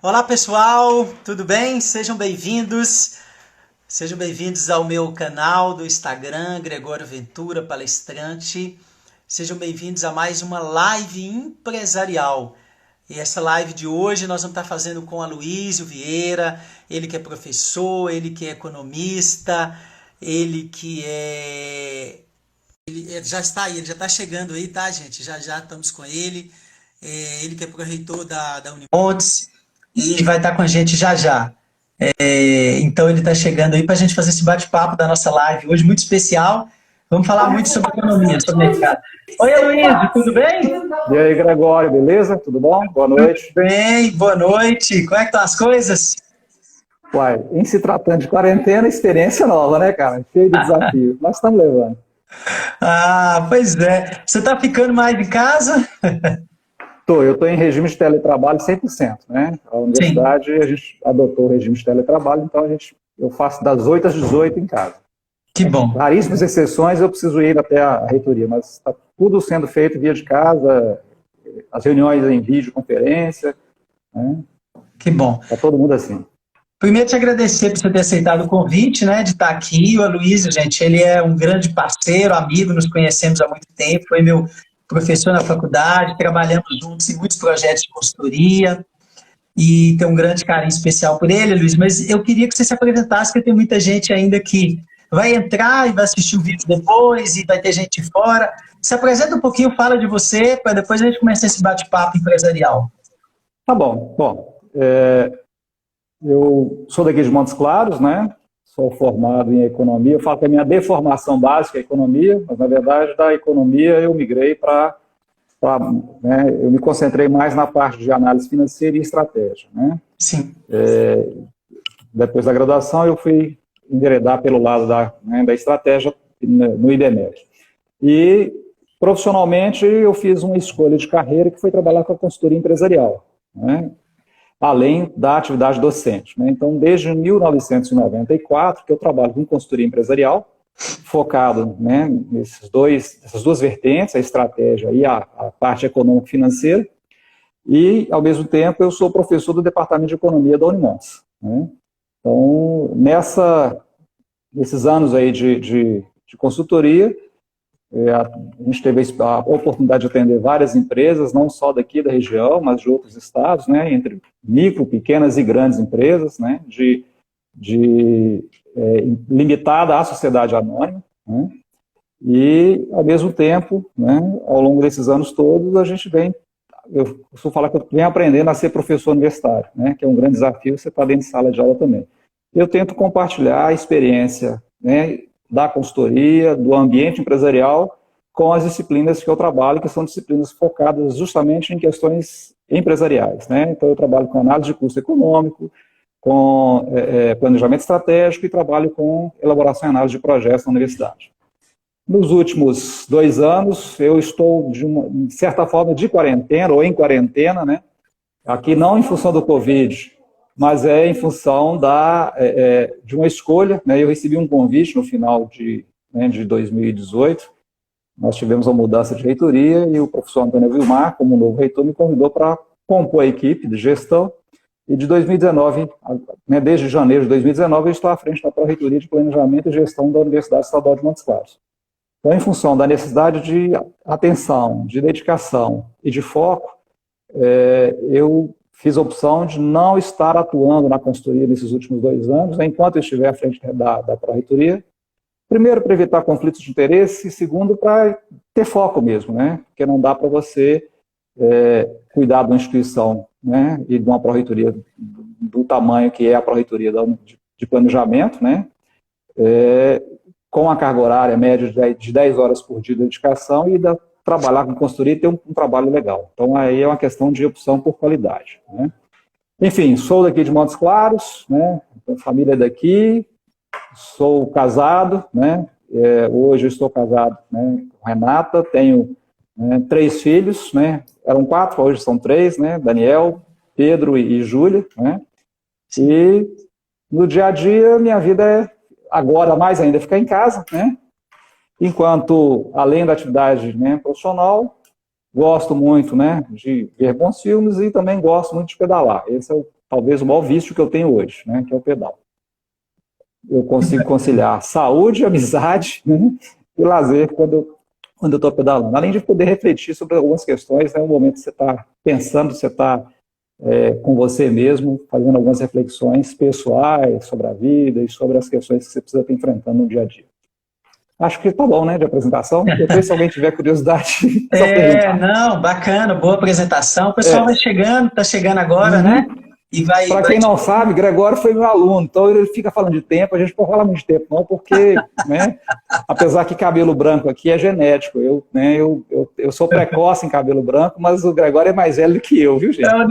Olá pessoal, tudo bem? Sejam bem-vindos. Sejam bem-vindos ao meu canal do Instagram, Gregório Ventura, palestrante. Sejam bem-vindos a mais uma live empresarial. E essa live de hoje nós vamos estar fazendo com Aloísio Vieira, ele que é professor, ele que é economista, ele que é... Ele já está aí, ele já está chegando aí, tá, gente? Já já estamos com ele. Ele que é pró-reitor da Unimontes e vai estar com a gente já já. Então ele está chegando aí para a gente fazer esse bate-papo da nossa live hoje, muito especial. Vamos falar muito sobre economia, sobre mercado. Oi, Aloysio, tudo bem? E aí, Gregório, beleza? Tudo bom? Boa noite. Tudo bem, boa noite. Como é que estão as coisas? Uai, em se tratando de quarentena, experiência nova, né, cara? Cheio de desafio. Nós estamos levando. Ah, pois é. Você está ficando mais em casa? Eu estou em regime de teletrabalho 100%, né? A Sim. universidade, a gente adotou o regime de teletrabalho, então eu faço das 8 às 18 em casa. Que bom. Raríssimas exceções, eu preciso ir até a reitoria, mas está tudo sendo feito via de casa, as reuniões em videoconferência, né? Que bom. Está todo mundo assim. Primeiro, te agradecer por você ter aceitado o convite, né, de estar aqui. O Aloysio, gente, ele é um grande parceiro, amigo, nos conhecemos há muito tempo, foi meu professor na faculdade, trabalhamos juntos em muitos projetos de consultoria e tenho um grande carinho especial por ele, Luiz, mas eu queria que você se apresentasse, porque tem muita gente ainda que vai entrar e vai assistir o vídeo depois e vai ter gente de fora. Se apresenta um pouquinho, fala de você, para depois a gente começar esse bate-papo empresarial. Tá bom. Bom, eu sou daqui de Montes Claros, né? Sou formado em economia. Eu falo que a minha deformação básica é economia, mas na verdade da economia eu migrei né, eu me concentrei mais na parte de análise financeira e estratégia, né? Sim. Depois da graduação eu fui enveredar pelo lado da estratégia no IBMER. E profissionalmente eu fiz uma escolha de carreira que foi trabalhar com a consultoria empresarial, né? Além da atividade docente, né? Então, desde 1994, que eu trabalho com consultoria empresarial, focado, né, nessas duas vertentes, a estratégia e a parte econômico-financeira, e, ao mesmo tempo, eu sou professor do Departamento de Economia da Unimontes, né? Então, nesses anos aí de consultoria, a gente teve a oportunidade de atender várias empresas, não só daqui da região, mas de outros estados, né, entre micro, pequenas e grandes empresas, né, limitada à sociedade anônima, né, e, ao mesmo tempo, né, ao longo desses anos todos, eu costumo falar que eu venho aprendendo a ser professor universitário, né, que é um grande desafio, você está dentro de sala de aula também. Eu tento compartilhar a experiência, né, da consultoria, do ambiente empresarial, com as disciplinas que eu trabalho, que são disciplinas focadas justamente em questões empresariais, né? Então, eu trabalho com análise de custo econômico, com planejamento estratégico e trabalho com elaboração e análise de projetos na universidade. Nos últimos 2 anos, eu estou, de certa forma, de quarentena, ou em quarentena, né? Aqui não em função do Covid, mas é em função de uma escolha, né? Eu recebi um convite no final de 2018, nós tivemos uma mudança de reitoria e o professor Antônio Vilmar, como novo reitor, me convidou para compor a equipe de gestão, e de 2019, né, desde janeiro de 2019, eu estou à frente da Pró-Reitoria de Planejamento e Gestão da Universidade Estadual de Montes Claros. Então, em função da necessidade de atenção, de dedicação e de foco, eu fiz a opção de não estar atuando na consultoria nesses últimos 2 anos, né, enquanto eu estiver à frente da Pró-Reitoria. Primeiro, para evitar conflitos de interesse, e segundo, para ter foco mesmo, né? Porque não dá para você cuidar de uma instituição, né, e de uma Pró-Reitoria do tamanho que é a Pró-Reitoria de Planejamento, né, com a carga horária média de 10 horas por dia de dedicação e trabalhar com consultoria e ter um trabalho legal. Então, aí é uma questão de opção por qualidade, né? Enfim, sou daqui de Montes Claros, né? Família daqui, sou casado, né? Hoje eu estou casado, né, com Renata, tenho 3 filhos, né? Eram 4, hoje são 3, né? Daniel, Pedro e Júlia, né? E no dia a dia, minha vida agora mais ainda ficar em casa, né? Enquanto, além da atividade, né, profissional, gosto muito, né, de ver bons filmes e também gosto muito de pedalar. Esse é talvez o maior vício que eu tenho hoje, né, que é o pedal. Eu consigo conciliar saúde, amizade, né, e lazer quando eu estou pedalando. Além de poder refletir sobre algumas questões, né, no momento que você está pensando, você está com você mesmo, fazendo algumas reflexões pessoais sobre a vida e sobre as questões que você precisa estar enfrentando no dia a dia. Acho que tá bom, né, de apresentação. Depois, se alguém tiver curiosidade, é só perguntar. Não, bacana, boa apresentação. O pessoal vai chegando, tá chegando agora, né? E Para quem não sabe, Gregório foi meu aluno, então ele fica falando de tempo, a gente não fala muito de tempo não, porque, né, apesar que cabelo branco aqui é genético, eu sou precoce em cabelo branco, mas o Gregório é mais velho do que eu, viu, gente? Não.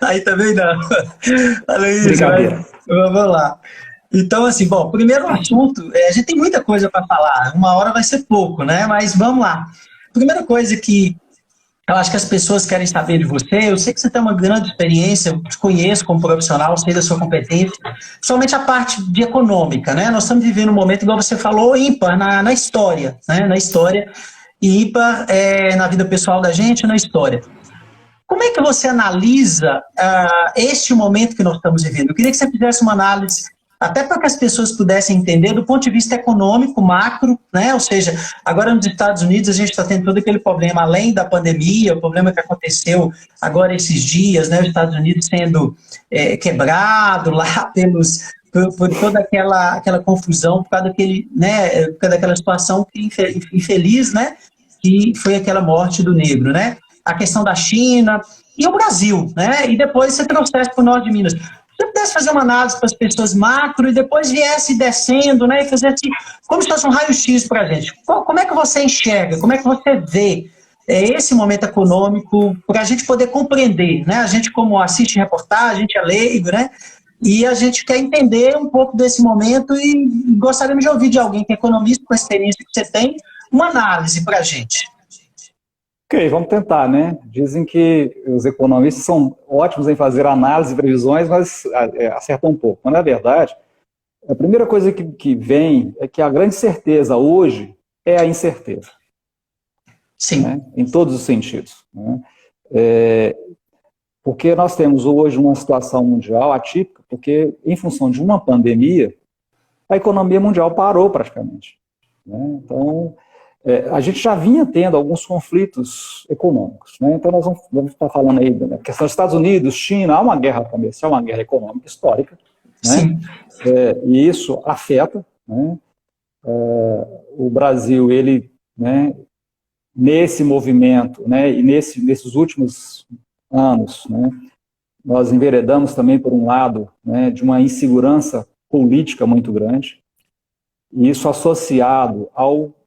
Aí também não. Aloysio, Brincadeira. Vamos lá. Então, assim, bom, primeiro assunto, a gente tem muita coisa para falar, uma hora vai ser pouco, né? Mas vamos lá. Primeira coisa que eu acho que as pessoas querem saber de você, eu sei que você tem uma grande experiência, eu te conheço como profissional, sei da sua competência, principalmente a parte de econômica, né? Nós estamos vivendo um momento, igual você falou, ímpar na história, né? Na história, e ímpar na vida pessoal da gente, na história. Como é que você analisa este momento que nós estamos vivendo? Eu queria que você fizesse uma análise, até para que as pessoas pudessem entender do ponto de vista econômico, macro, né? Ou seja, agora nos Estados Unidos a gente está tendo todo aquele problema, além da pandemia, o problema que aconteceu agora esses dias, né? Os Estados Unidos sendo quebrado lá por toda aquela confusão, por causa daquele, né? Por causa daquela situação infeliz, né? Que foi aquela morte do negro, né? A questão da China e o Brasil, né? E depois você trouxesse para o norte de Minas. Se você pudesse fazer uma análise para as pessoas macro e depois viesse descendo, né? E fizesse como se fosse um raio-x para a gente. Como é que você enxerga? Como é que você vê esse momento econômico para a gente poder compreender, né? A gente, como assiste reportagem, a gente é leigo, né? E a gente quer entender um pouco desse momento e gostaríamos de ouvir de alguém que é economista, com a experiência que você tem, uma análise para a gente. Ok, vamos tentar, né? Dizem que os economistas são ótimos em fazer análise e previsões, mas acertam um pouco. Mas, na verdade, a primeira coisa que vem é que a grande certeza hoje é a incerteza. Sim. Né? Em todos os sentidos. Né? Porque nós temos hoje uma situação mundial atípica, porque, em função de uma pandemia, a economia mundial parou praticamente. Né? Então, a gente já vinha tendo alguns conflitos econômicos, né? Então nós vamos estar falando aí da questão dos Estados Unidos, China, há uma guerra comercial, uma guerra econômica histórica, né? E isso afeta, né? O Brasil, ele, né, nesse movimento, né, e nesses últimos anos, né, nós enveredamos também por um lado, né, de uma insegurança política muito grande, e isso associado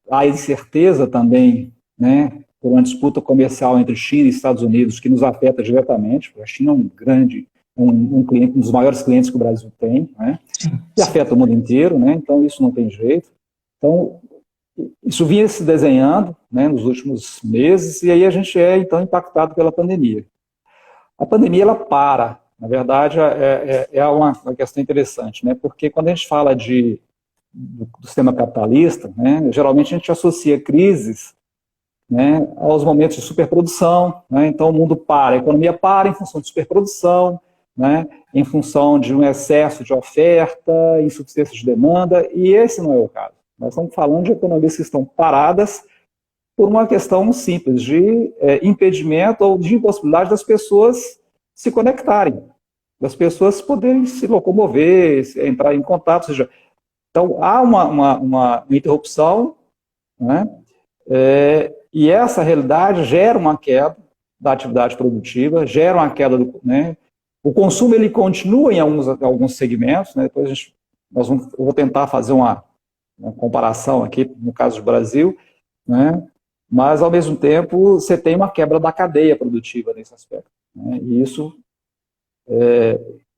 a incerteza também, né, por uma disputa comercial entre China e Estados Unidos, que nos afeta diretamente, porque a China é um cliente, um dos maiores clientes que o Brasil tem, né, e afeta o mundo inteiro, né, então isso não tem jeito. Então, isso vinha se desenhando, né, nos últimos meses, e aí a gente então, impactado pela pandemia. A pandemia, ela para, na verdade, é uma questão interessante, né, porque quando a gente fala do sistema capitalista, né, geralmente a gente associa crises, né, aos momentos de superprodução, né, então o mundo para, a economia para em função de superprodução, né, em função de um excesso de oferta, insuficiência de demanda, e esse não é o caso. Nós estamos falando de economias que estão paradas por uma questão simples de impedimento ou de impossibilidade das pessoas se conectarem, das pessoas poderem se locomover, entrar em contato, ou seja, então, há uma interrupção, né, e essa realidade gera uma queda da atividade produtiva, gera uma queda né, o consumo ele continua em alguns segmentos, né, depois eu vou tentar fazer uma comparação aqui, no caso do Brasil, né, mas, ao mesmo tempo, você tem uma quebra da cadeia produtiva nesse aspecto. Né, e isso...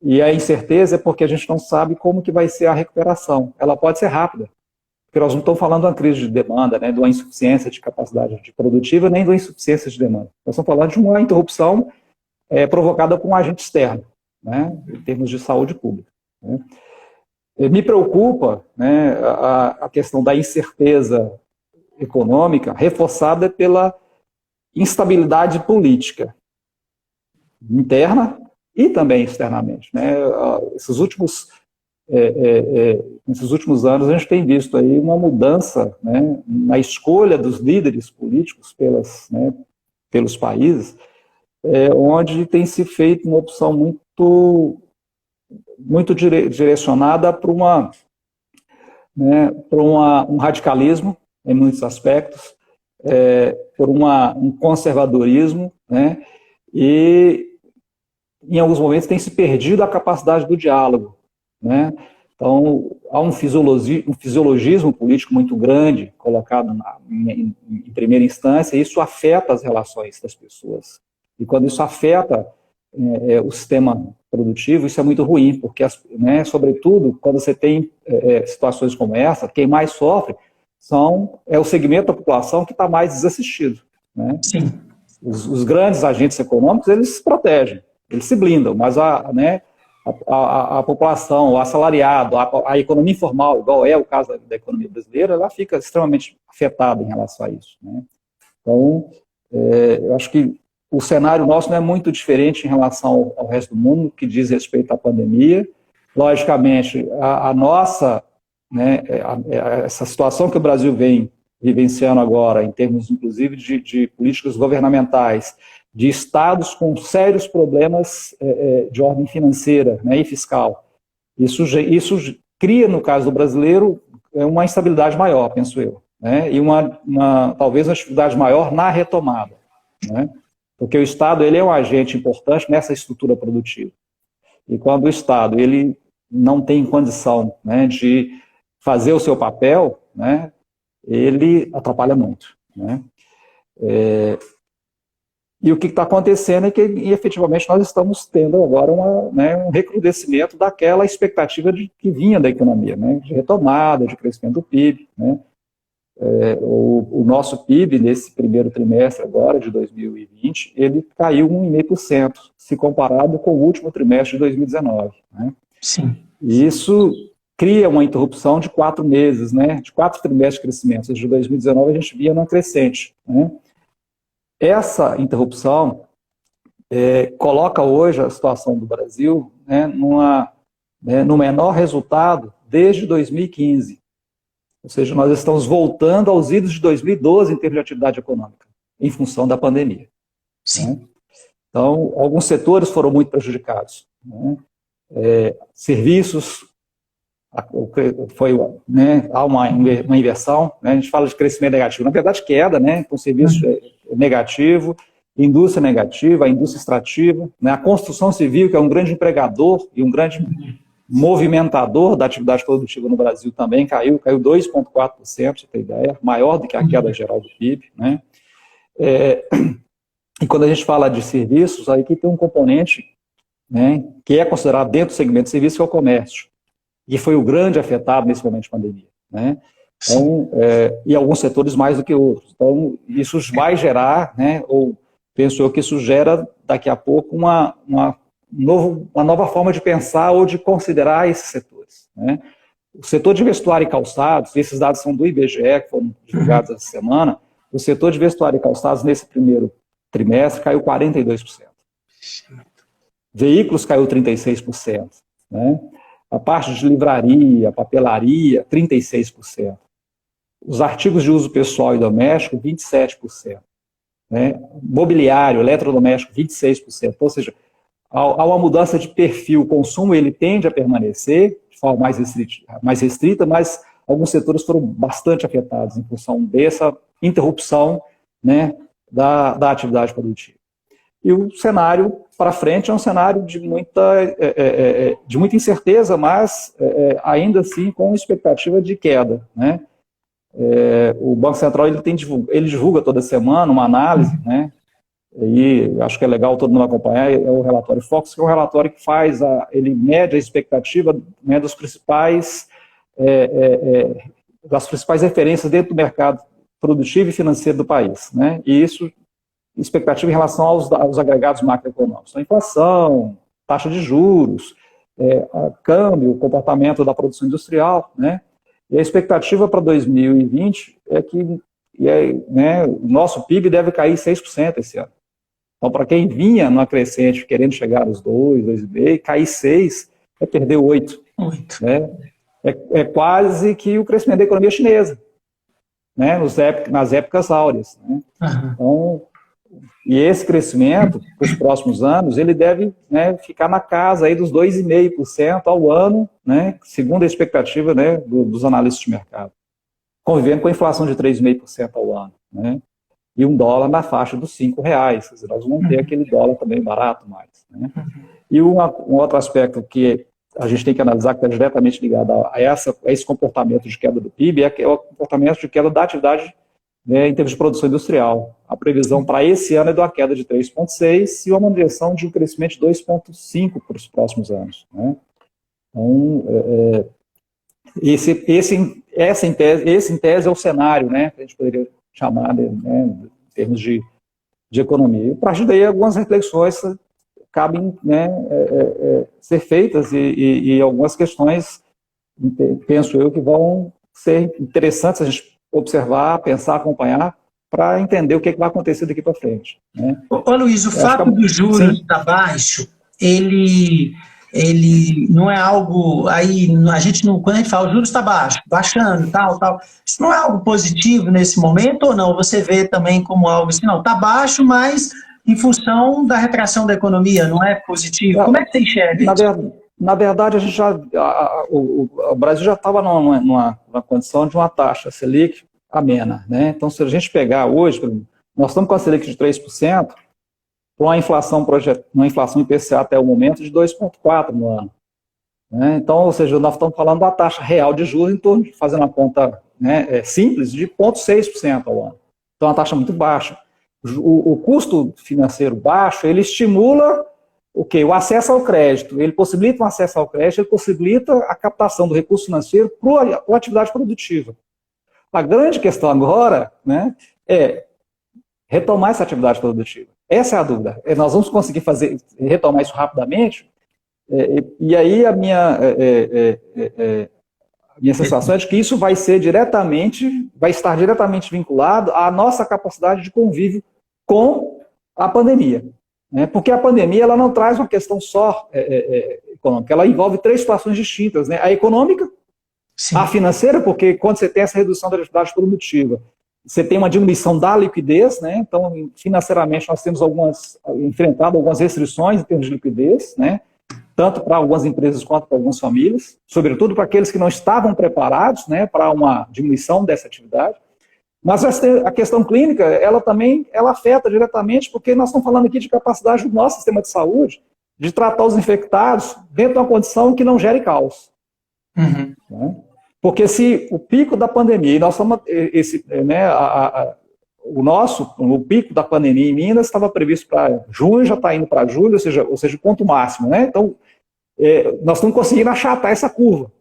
E a incerteza é porque a gente não sabe como que vai ser a recuperação. Ela pode ser rápida, porque nós não estamos falando de uma crise de demanda, né, de uma insuficiência de capacidade produtiva, nem de uma insuficiência de demanda. Nós estamos falando de uma interrupção provocada por um agente externo, né, em termos de saúde pública. Né. Me preocupa, né, a questão da incerteza econômica, reforçada pela instabilidade política, interna e também externamente, né? Nesses últimos anos a gente tem visto aí uma mudança, né, na escolha dos líderes políticos pelos países, onde tem se feito uma opção muito direcionada para um radicalismo em muitos aspectos, por um conservadorismo, né, e em alguns momentos tem se perdido a capacidade do diálogo, né? Então, há um fisiologismo político muito grande colocado em primeira instância, e isso afeta as relações das pessoas. E quando isso afeta o sistema produtivo, isso é muito ruim, porque, sobretudo, quando você tem situações como essa, quem mais sofre é o segmento da população que está mais desassistido, né? Sim. Os grandes agentes econômicos, eles se protegem, eles se blindam, mas a população, o assalariado, a economia informal, igual é o caso da economia brasileira, ela fica extremamente afetada em relação a isso, né? Então, eu acho que o cenário nosso não é muito diferente em relação ao resto do mundo, que diz respeito à pandemia. Logicamente, a nossa, né, essa situação que o Brasil vem vivenciando agora, em termos, inclusive, de políticas governamentais, de estados com sérios problemas de ordem financeira, né, e fiscal. Isso cria, no caso do brasileiro, uma instabilidade maior, penso eu, né, e talvez uma dificuldade maior na retomada, né, porque o Estado ele é um agente importante nessa estrutura produtiva. E quando o Estado ele não tem condição, né, de fazer o seu papel, né, ele atrapalha muito, né. E o que está acontecendo é que, efetivamente, nós estamos tendo agora um recrudescimento daquela expectativa que vinha da economia, né, de retomada, de crescimento do PIB. Né. O nosso PIB, nesse primeiro trimestre agora, de 2020, ele caiu 1,5%, se comparado com o último trimestre de 2019. Né. Sim. E isso cria uma interrupção de 4 meses, né, de 4 trimestres de crescimento. De 2019 a gente via numa crescente, né. Essa interrupção coloca hoje a situação do Brasil, né, no menor resultado desde 2015. Ou seja, nós estamos voltando aos idos de 2012 em termos de atividade econômica, em função da pandemia. Sim. Né? Então, alguns setores foram muito prejudicados. Né? Serviços, há uma inversão, né? A gente fala de crescimento negativo, na verdade queda, né? Com serviço negativo, indústria negativa, a indústria extrativa, né? A construção civil, que é um grande empregador e um grande movimentador da atividade produtiva no Brasil também caiu 2,4%, para você ter ideia, maior do que a queda geral do PIB, né? E quando a gente fala de serviços, aí que tem um componente, né, que é considerado dentro do segmento de serviços, que é o comércio, e foi o grande afetado nesse momento de pandemia, né? Então, e alguns setores mais do que outros. Então, isso vai gerar, né, ou penso eu que isso gera daqui a pouco uma nova forma de pensar ou de considerar esses setores, né? O setor de vestuário e calçados, esses dados são do IBGE, que foram divulgados essa semana, o setor de vestuário e calçados nesse primeiro trimestre caiu 42%. Veículos caiu 36%, né? A parte de livraria, papelaria, 36%. Os artigos de uso pessoal e doméstico, 27%. Né? Mobiliário, eletrodoméstico, 26%. Ou seja, há uma mudança de perfil. O consumo ele tende a permanecer de forma mais restrita, mas alguns setores foram bastante afetados em função dessa interrupção, né, da atividade produtiva. E o cenário para frente é um cenário de muita incerteza, mas ainda assim com expectativa de queda, né? O Banco Central ele divulga toda semana uma análise, né? E acho que é legal todo mundo acompanhar, é o relatório Focus, que é um relatório que ele mede a expectativa, né, das principais referências dentro do mercado produtivo e financeiro do país, né? E isso, expectativa em relação aos agregados macroeconômicos, a inflação, taxa de juros, câmbio, comportamento da produção industrial, né? E a expectativa para 2020 é que aí, né, o nosso PIB deve cair 6% esse ano. Então, para quem vinha numa crescente, querendo chegar aos 2, 2,5, cair 6, é perder 8. Né? É quase que o crescimento da economia chinesa, né, nas épocas áureas. Né? Uhum. Então, e esse crescimento, para os próximos anos, ele deve, né, ficar na casa aí dos 2,5% ao ano, né, segundo a expectativa, né, dos analistas de mercado, convivendo com a inflação de 3,5% ao ano. Né? E um dólar na faixa dos R$5. Quer dizer, nós vamos ter aquele dólar também barato mais. Né? E um outro aspecto que a gente tem que analisar, que está diretamente ligado a esse comportamento de queda do PIB, é o comportamento de queda da atividade, né, em termos de produção industrial. A previsão para esse ano é de uma queda de 3,6% e uma manutenção de um crescimento de 2,5% para os próximos anos. Né? Então, esse em tese é o cenário, né, que a gente poderia chamar, né, em termos de economia. E, a partir daí, algumas reflexões cabem, né, ser feitas e algumas questões, penso eu, que vão ser interessantes a gente observar, pensar, acompanhar, para entender o que vai acontecer daqui para frente. Né? Ô Luiz, o fato dos juros estar baixo, ele não é algo, aí a gente não, quando a gente fala o juros está baixo, baixando, tal, isso não é algo positivo nesse momento ou não? Você vê também como algo assim, não, está baixo, mas em função da retração da economia, não é positivo? Como é que você enxerga isso? Na verdade, a gente o Brasil já estava numa condição de uma taxa Selic amena. Né? Então, se a gente pegar hoje, nós estamos com a Selic de 3%, com uma inflação IPCA até o momento de 2,4% no ano. Né? Então, ou seja, nós estamos falando da taxa real de juros em torno de, fazendo uma conta, né, simples, de 0,6% ao ano. Então, é uma taxa muito baixa. O custo financeiro baixo, ele estimula o acesso ao crédito. Ele possibilita um acesso ao crédito, ele possibilita a captação do recurso financeiro para a atividade produtiva. A grande questão agora, né, é retomar essa atividade produtiva. Essa é a dúvida. Nós vamos conseguir retomar isso rapidamente? E aí a minha sensação é de que isso vai estar diretamente vinculado à nossa capacidade de convívio com a pandemia. Né? Porque a pandemia ela não traz uma questão só econômica, ela envolve 3 situações distintas. Né? A econômica, sim, a financeira, porque quando você tem essa redução da atividade produtiva, você tem uma diminuição da liquidez, né? Então, financeiramente, nós temos enfrentado algumas restrições em termos de liquidez, né? Tanto para algumas empresas quanto para algumas famílias, sobretudo para aqueles que não estavam preparados, né, para uma diminuição dessa atividade. Mas a questão clínica, ela afeta diretamente, porque nós estamos falando aqui de capacidade do nosso sistema de saúde de tratar os infectados dentro de uma condição que não gere caos. Uhum. Né? Porque se o pico da pandemia, e nós estamos, o pico da pandemia em Minas estava previsto para junho, já está indo para julho, ou seja, o ponto máximo. Né? Então, nós estamos conseguindo achatar essa curva.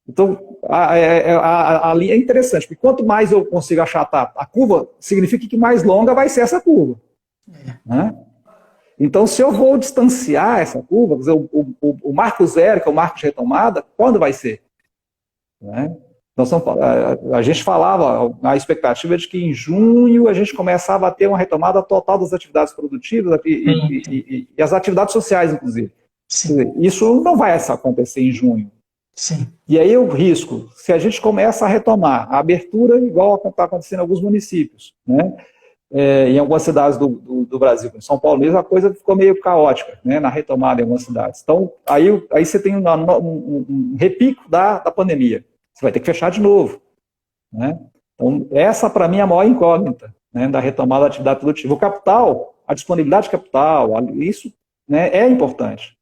Então, ali é interessante, porque quanto mais eu consigo achatar a curva, significa que mais longa vai ser essa curva. Né? Então, se eu vou distanciar essa curva, quer dizer, o marco zero, que é o marco de retomada, quando vai ser? Né? A gente falava, a expectativa é de que em junho a gente começava a ter uma retomada total das atividades produtivas e as atividades sociais, inclusive. Dizer, isso não vai acontecer em junho. Sim. E aí o risco, se a gente começa a retomar a abertura, igual está acontecendo em alguns municípios, né? Em algumas cidades do Brasil, em São Paulo mesmo, a coisa ficou meio caótica, né, na retomada em algumas cidades. Então, aí você tem um repico da pandemia. Você vai ter que fechar de novo. Né? Então, essa, para mim, é a maior incógnita, né, da retomada da atividade produtiva. O capital, a disponibilidade de capital, isso, né, é importante.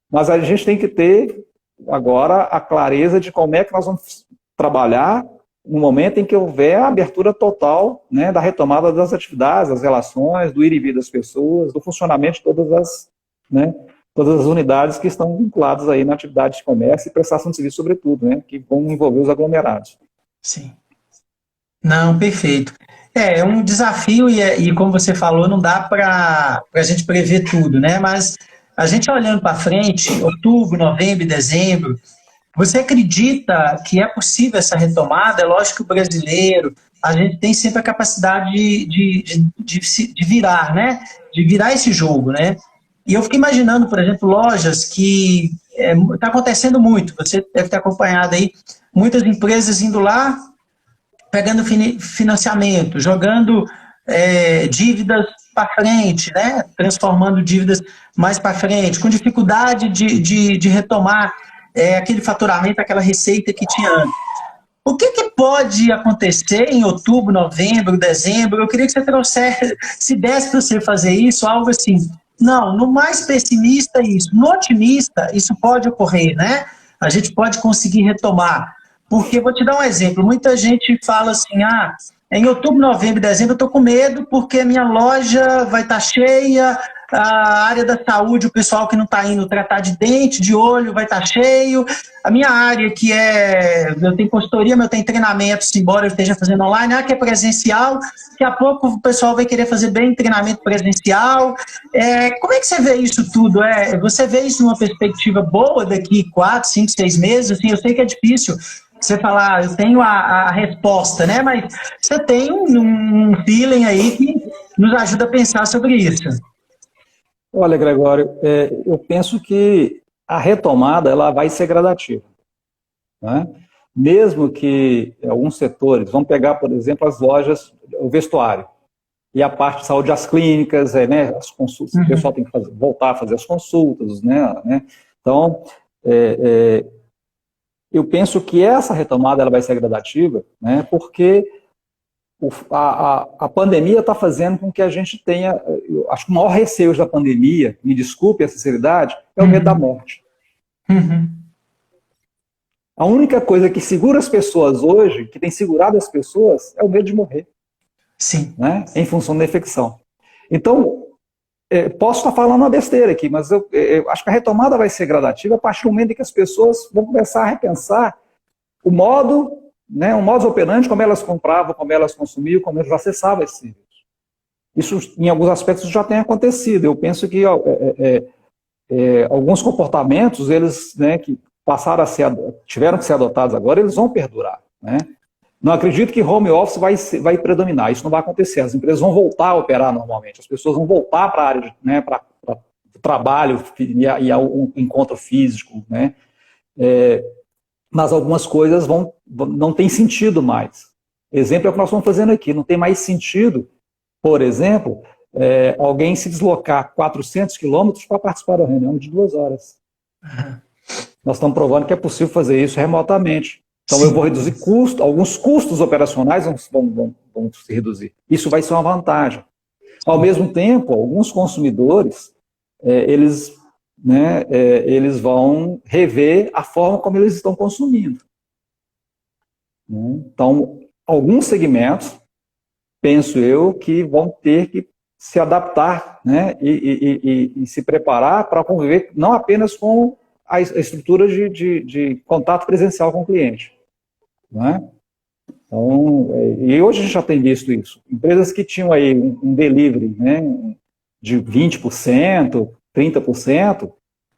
Mas a gente tem que ter, agora, a clareza de como é que nós vamos trabalhar no momento em que houver a abertura total, né, da retomada das atividades, das relações, do ir e vir das pessoas, do funcionamento de todas as unidades que estão vinculadas aí na atividade de comércio e prestação de serviço, sobretudo, né, que vão envolver os aglomerados. Sim. Não, perfeito. É um desafio e como você falou, não dá para a gente prever tudo, né? Mas a gente olhando para frente, outubro, novembro e dezembro, você acredita que é possível essa retomada? É lógico que o brasileiro a gente tem sempre a capacidade de virar, né? De virar esse jogo, né? E eu fiquei imaginando, por exemplo, lojas que está acontecendo muito, você deve ter acompanhado aí, muitas empresas indo lá, pegando financiamento, jogando dívidas para frente, né? Transformando dívidas mais para frente, com dificuldade de retomar aquele faturamento, aquela receita que tinha antes. O que pode acontecer em outubro, novembro, dezembro? Eu queria que você trouxesse, se desse para você fazer isso, algo assim. Não, no mais pessimista isso, no otimista isso pode ocorrer, né? A gente pode conseguir retomar. Porque, vou te dar um exemplo, muita gente fala assim, em outubro, novembro e dezembro eu estou com medo porque a minha loja vai estar cheia, a área da saúde, o pessoal que não está indo tratar de dente, de olho, vai estar cheio. A minha área, que eu tenho consultoria, mas eu tenho treinamentos, embora eu esteja fazendo online, que é presencial, daqui a pouco o pessoal vai querer fazer bem treinamento presencial. Como é que você vê isso tudo? Você vê isso numa perspectiva boa daqui 4, 5, 6 meses? Assim, eu sei que é difícil você falar, eu tenho a resposta, né? Mas você tem um feeling aí que nos ajuda a pensar sobre isso. Olha, Gregório, eu penso que a retomada ela vai ser gradativa, né? Mesmo que alguns setores, vamos pegar, por exemplo, as lojas, o vestuário, e a parte de saúde, as clínicas, né, as consultas, o pessoal tem que voltar a fazer as consultas, né? Então, eu penso que essa retomada ela vai ser gradativa, né, porque a pandemia está fazendo com que a gente tenha, eu acho que o maior receio da pandemia, me desculpe a sinceridade, é o medo da morte. A única coisa que segura as pessoas hoje, que tem segurado as pessoas, é o medo de morrer. Sim. Né, em função da infecção. Então, posso estar falando uma besteira aqui, mas eu acho que a retomada vai ser gradativa a partir do momento em que as pessoas vão começar a repensar o modo, né, o modus operandi, como elas compravam, como elas consumiam, como elas acessavam esse serviço. Isso, em alguns aspectos, já tem acontecido. Eu penso que alguns comportamentos, eles, né, que passaram tiveram que ser adotados agora, eles vão perdurar, né? Não acredito que home office vai predominar, isso não vai acontecer. As empresas vão voltar a operar normalmente, as pessoas vão voltar para a área, né, para o trabalho e ao encontro físico, né? Mas algumas coisas não tem sentido mais. Exemplo é o que nós estamos fazendo aqui, não tem mais sentido, por exemplo, alguém se deslocar 400 quilômetros para participar da reunião de 2 horas. Nós estamos provando que é possível fazer isso remotamente. Então, eu vou reduzir alguns custos operacionais vão se reduzir. Isso vai ser uma vantagem. Ao mesmo tempo, alguns consumidores, eles vão rever a forma como eles estão consumindo. Então, alguns segmentos, penso eu, que vão ter que se adaptar, né, e se preparar para conviver não apenas com a estrutura de contato presencial com o cliente. Né? Então, e hoje a gente já tem visto isso. Empresas que tinham aí um delivery, né, de 20%, 30%,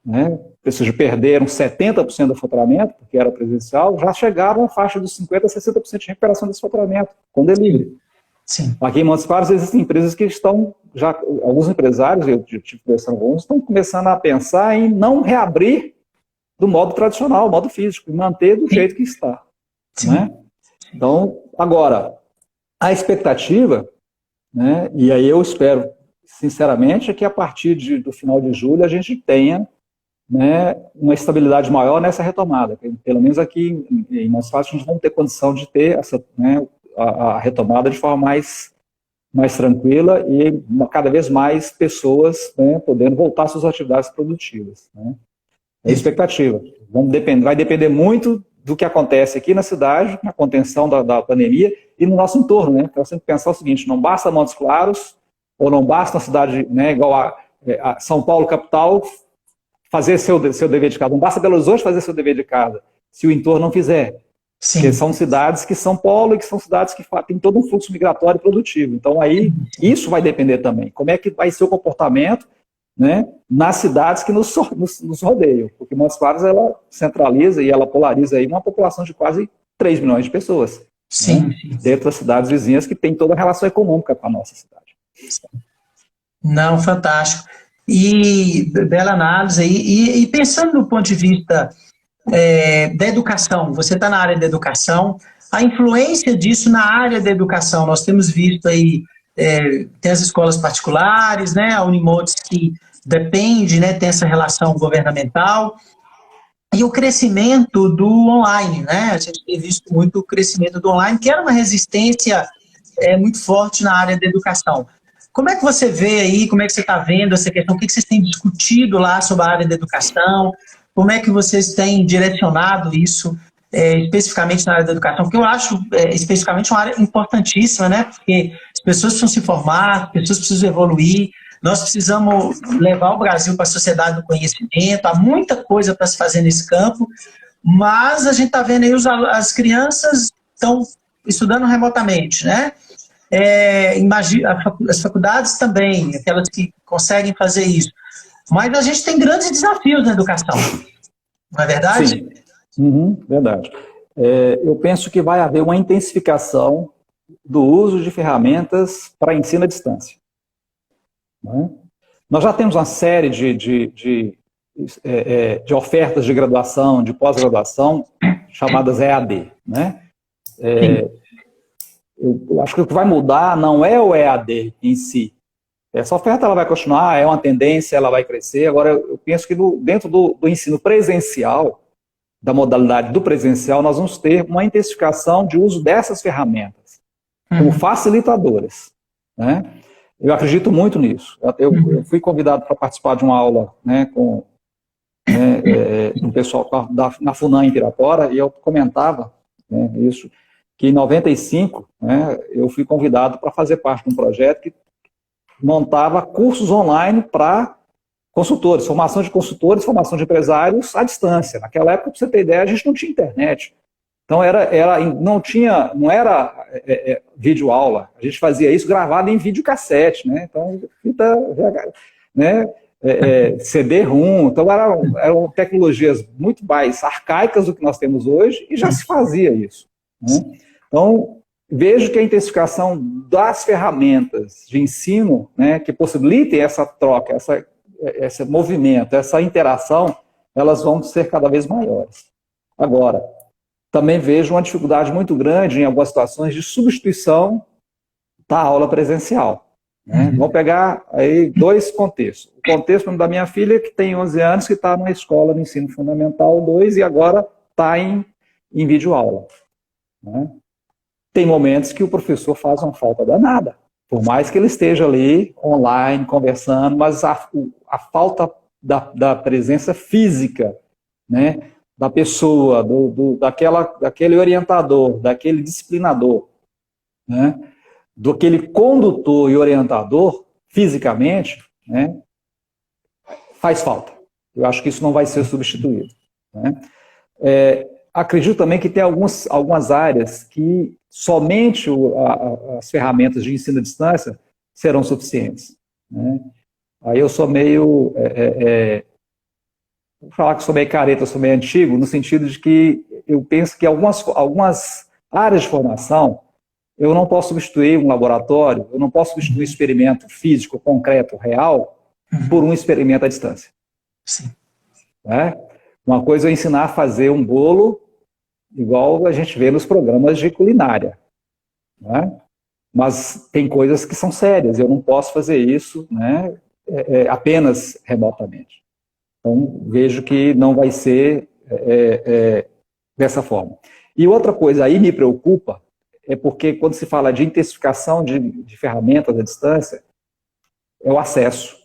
né, ou seja, perderam 70% do faturamento, porque era presencial, já chegaram à faixa dos 50% a 60% de recuperação desse faturamento com delivery. Sim. Aqui em Montes Claros existem empresas que estão, alguns empresários, eu tive conversando com alguns, estão começando a pensar em não reabrir do modo tradicional, modo físico, e manter do jeito que está. Né? Então, agora, a expectativa, né, e aí eu espero, sinceramente, é que a partir do final de julho a gente tenha, né, uma estabilidade maior nessa retomada. Pelo menos aqui em Montes Claros a gente vai ter condição de ter essa, né, a retomada de forma mais tranquila e cada vez mais pessoas, né, podendo voltar às suas atividades produtivas. Né? É a expectativa. Vai depender muito do que acontece aqui na cidade, na contenção da pandemia e no nosso entorno, né? Então, você tem que pensar o seguinte, não basta Montes Claros, ou não basta uma cidade, né, igual a São Paulo, capital, fazer seu dever de casa. Não basta Belo Horizonte fazer seu dever de casa, se o entorno não fizer. Sim. Porque são cidades que são polo e que são cidades que têm todo um fluxo migratório produtivo. Então, aí, isso vai depender também. Como é que vai ser o comportamento, né, nas cidades que nos rodeiam, porque Montes Claros ela centraliza e ela polariza aí uma população de quase 3 milhões de pessoas. Sim, né, sim. dentro das cidades vizinhas que tem toda a relação econômica com a nossa cidade. Não, fantástico. E bela análise aí. E pensando no ponto de vista da educação, você está na área da educação, a influência disso na área da educação, nós temos visto aí, tem as escolas particulares, né, a Unimotes que depende, né, tem essa relação governamental, e o crescimento do online, né, a gente tem visto muito o crescimento do online, que era uma resistência muito forte na área da educação. Como é que você vê aí, como é que você está vendo essa questão, o que vocês têm discutido lá sobre a área da educação, como é que vocês têm direcionado isso, especificamente na área da educação, porque eu acho, especificamente, uma área importantíssima, né? Porque as pessoas precisam se formar, as pessoas precisam evoluir, nós precisamos levar o Brasil para a sociedade do conhecimento, há muita coisa para se fazer nesse campo, mas a gente está vendo aí as crianças estão estudando remotamente, né? As faculdades também, aquelas que conseguem fazer isso. Mas a gente tem grandes desafios na educação, não é verdade? Sim, verdade. Eu penso que vai haver uma intensificação do uso de ferramentas para ensino à distância. Né? Nós já temos uma série de ofertas de graduação, de pós-graduação, chamadas EAD. Né? Eu acho que o que vai mudar não é o EAD em si. Essa oferta ela vai continuar, é uma tendência, ela vai crescer. Agora, eu penso que dentro do ensino presencial, da modalidade do presencial, nós vamos ter uma intensificação de uso dessas ferramentas como facilitadoras. Né? Eu acredito muito nisso. Eu fui convidado para participar de uma aula, né, com um pessoal na FUNAM em Pirapora, e eu comentava, né, isso, que em 95, né, eu fui convidado para fazer parte de um projeto que montava cursos online para consultores, formação de consultores, formação de empresários à distância. Naquela época, para você ter ideia, a gente não tinha internet. Então, não era vídeo-aula. A gente fazia isso gravado em videocassete, né? Então, fita, né? CD-ROM. Então, eram tecnologias muito mais arcaicas do que nós temos hoje e já se fazia isso. Né? Então, vejo que a intensificação das ferramentas de ensino, né, que possibilitem essa troca, esse movimento, essa interação, elas vão ser cada vez maiores. Agora, também vejo uma dificuldade muito grande em algumas situações de substituição da aula presencial. Né? Vamos pegar aí dois contextos. O contexto da minha filha, que tem 11 anos, que está na escola no ensino fundamental 2 e agora está em videoaula. Né? Tem momentos que o professor faz uma falta danada, por mais que ele esteja ali online, conversando, mas a falta da presença física, né, da pessoa, daquele orientador, daquele disciplinador, né, daquele condutor e orientador, fisicamente, né, faz falta. Eu acho que isso não vai ser substituído. Né? Acredito também que tem algumas áreas que somente as ferramentas de ensino à distância serão suficientes. Né? Aí eu sou meio... vou falar que sou meio careta, sou meio antigo, no sentido de que eu penso que algumas áreas de formação eu não posso substituir um laboratório, eu não posso substituir um experimento físico, concreto, real, por um experimento à distância. Sim. Né? Uma coisa é ensinar a fazer um bolo igual a gente vê nos programas de culinária. Né? Mas tem coisas que são sérias, eu não posso fazer isso, né, apenas remotamente. Então, vejo que não vai ser dessa forma. E outra coisa aí me preocupa, é porque quando se fala de intensificação de ferramentas à distância, é o acesso.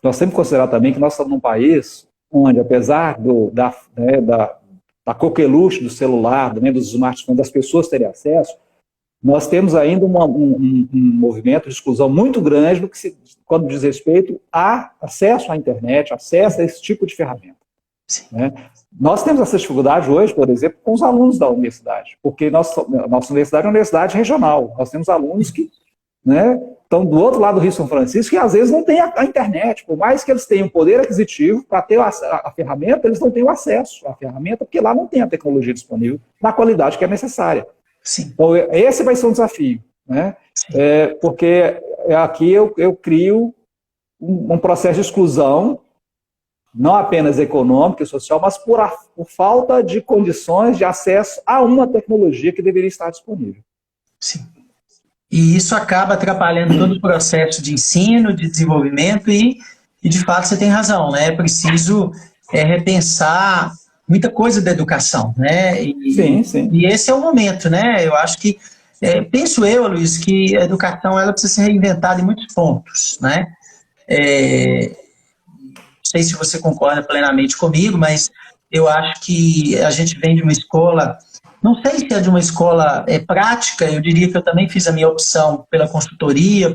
Nós temos que considerar também que nós estamos num país onde, apesar da coqueluche do celular, dos smartphones, das pessoas terem acesso, nós temos ainda um movimento de exclusão muito grande quando diz respeito a acesso à internet, acesso a esse tipo de ferramenta. Né? Nós temos essa dificuldade hoje, por exemplo, com os alunos da universidade, porque nossa universidade é uma universidade regional. Nós temos alunos que, né, estão do outro lado do Rio São Francisco e às vezes não têm a internet. Por mais que eles tenham poder aquisitivo para ter a ferramenta, eles não têm o acesso à ferramenta, porque lá não tem a tecnologia disponível na qualidade que é necessária. Sim. Então, esse vai ser um desafio, né? Porque aqui eu crio um processo de exclusão, não apenas econômica e social, mas por falta de condições de acesso a uma tecnologia que deveria estar disponível. Sim. E isso acaba atrapalhando todo o processo de ensino, de desenvolvimento e de fato você tem razão, né? É preciso repensar muita coisa da educação, né? Sim. E esse é o momento, né? Eu acho que, penso eu, Luiz, que a educação ela precisa ser reinventada em muitos pontos, né? Não sei se você concorda plenamente comigo, mas eu acho que a gente vem de uma escola, não sei se é de uma escola prática, eu diria que eu também fiz a minha opção pela consultoria,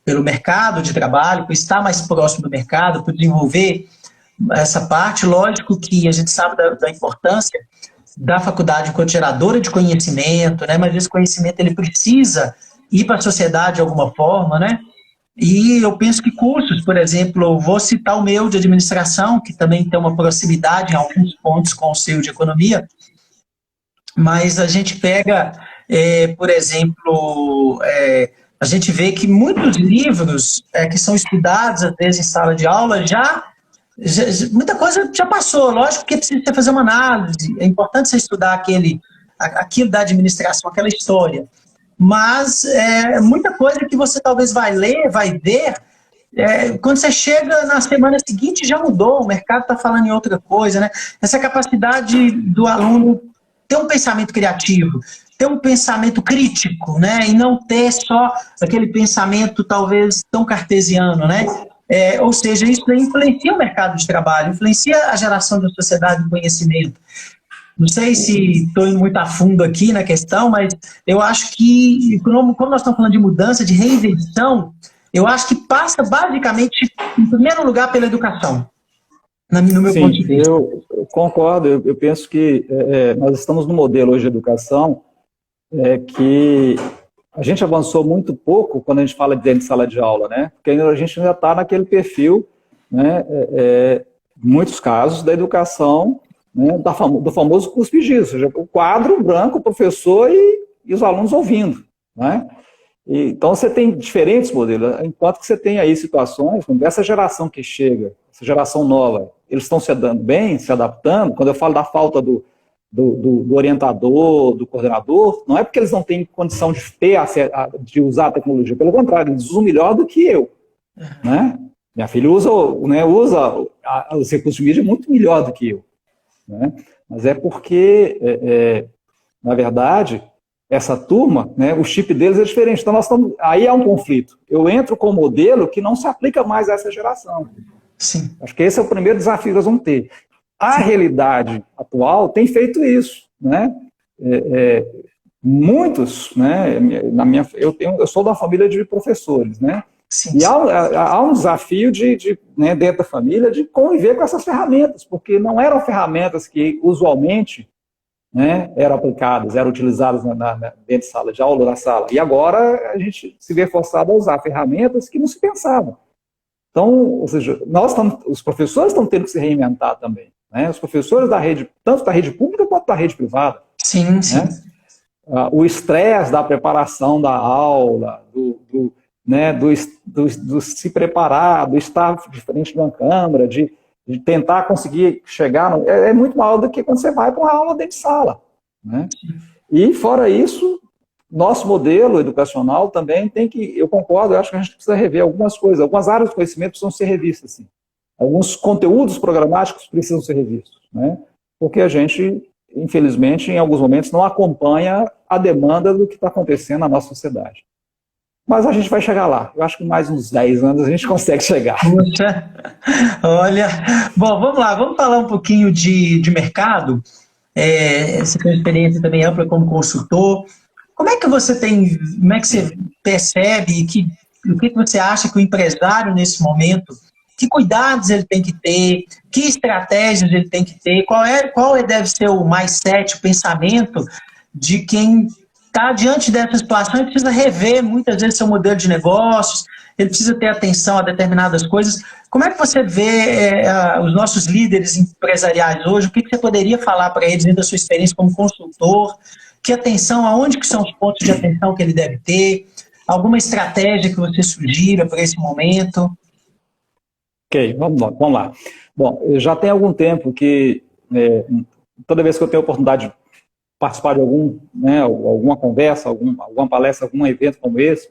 pelo mercado de trabalho, por estar mais próximo do mercado, por desenvolver essa parte. Lógico que a gente sabe da importância da faculdade enquanto geradora de conhecimento, né? Mas esse conhecimento ele precisa ir para a sociedade de alguma forma, né? E eu penso que cursos, por exemplo, vou citar o meu de administração, que também tem uma proximidade em alguns pontos com o seu de economia, mas a gente pega, por exemplo, a gente vê que muitos livros que são estudados, às vezes, em sala de aula, muita coisa já passou. Lógico que precisa fazer uma análise, é importante você estudar aquilo da administração, aquela história. Mas muita coisa que você talvez vai ler, vai ver, quando você chega na semana seguinte já mudou, o mercado está falando em outra coisa, né? Essa capacidade do aluno ter um pensamento criativo, ter um pensamento crítico, né? E não ter só aquele pensamento talvez tão cartesiano, né? Ou seja, isso influencia o mercado de trabalho, influencia a geração da sociedade do conhecimento. Não sei se estou indo muito a fundo aqui na questão, mas eu acho que, como nós estamos falando de mudança, de reinvenção, eu acho que passa basicamente, em primeiro lugar, pela educação, no meu ponto de vista. Eu concordo, eu penso que nós estamos no modelo hoje de educação que a gente avançou muito pouco quando a gente fala de dentro de sala de aula, né? Porque a gente ainda está naquele perfil, né, em muitos casos, da educação, né, do famoso cuspigis, ou seja, o quadro branco, o professor e os alunos ouvindo, né? Então você tem diferentes modelos, enquanto que você tem aí situações, essa geração que chega, essa geração nova, eles estão se dando bem, se adaptando. Quando eu falo da falta do orientador, do coordenador, não é porque eles não têm condição de usar a tecnologia, pelo contrário, eles usam melhor do que eu, né? Minha filha usa os recursos de mídia muito melhor do que eu, né? Mas é porque, na verdade, essa turma, né, o chip deles é diferente. Então, aí há um conflito. Eu entro com um modelo que não se aplica mais a essa geração. Sim. Acho que esse é o primeiro desafio que nós vamos ter. A realidade atual tem feito isso, né? Muitos, né? Eu sou da família de professores, né? Sim. E há um desafio né, dentro da família de conviver com essas ferramentas, porque não eram ferramentas que usualmente, né, eram aplicadas, eram utilizadas dentro de sala de aula ou na sala. E agora a gente se vê forçado a usar ferramentas que não se pensavam. Então, ou seja, os professores estão tendo que se reinventar também, né? Os professores da rede, tanto da rede pública quanto da rede privada. Sim, sim. Né? O estresse da preparação da aula, do se preparar, do estar de frente de uma câmera, de tentar conseguir chegar, é muito maior do que quando você vai para uma aula dentro de sala, né? E, fora isso, nosso modelo educacional também eu concordo, eu acho que a gente precisa rever algumas coisas, algumas áreas de conhecimento precisam ser revistas, assim. Alguns conteúdos programáticos precisam ser revistos, né? Porque a gente, infelizmente, em alguns momentos, não acompanha a demanda do que está acontecendo na nossa sociedade. Mas a gente vai chegar lá. Eu acho que mais uns 10 anos a gente consegue chegar. Puxa, olha. Bom, vamos lá, vamos falar um pouquinho de mercado. Você tem uma experiência também ampla como consultor. Como é que você percebe, o que você acha que o empresário nesse momento, que cuidados ele tem que ter, que estratégias ele tem que ter, qual deve ser o mindset, o pensamento de quem está diante dessa situação, ele precisa rever muitas vezes seu modelo de negócios, ele precisa ter atenção a determinadas coisas. Como é que você vê os nossos líderes empresariais hoje? O que você poderia falar para eles, dentro da sua experiência como consultor? Que atenção, aonde que são os pontos de atenção que ele deve ter? Alguma estratégia que você sugira para esse momento? Ok, vamos lá. Bom, já tem algum tempo que toda vez que eu tenho a oportunidade de participar de alguma conversa, alguma palestra, algum evento como esse,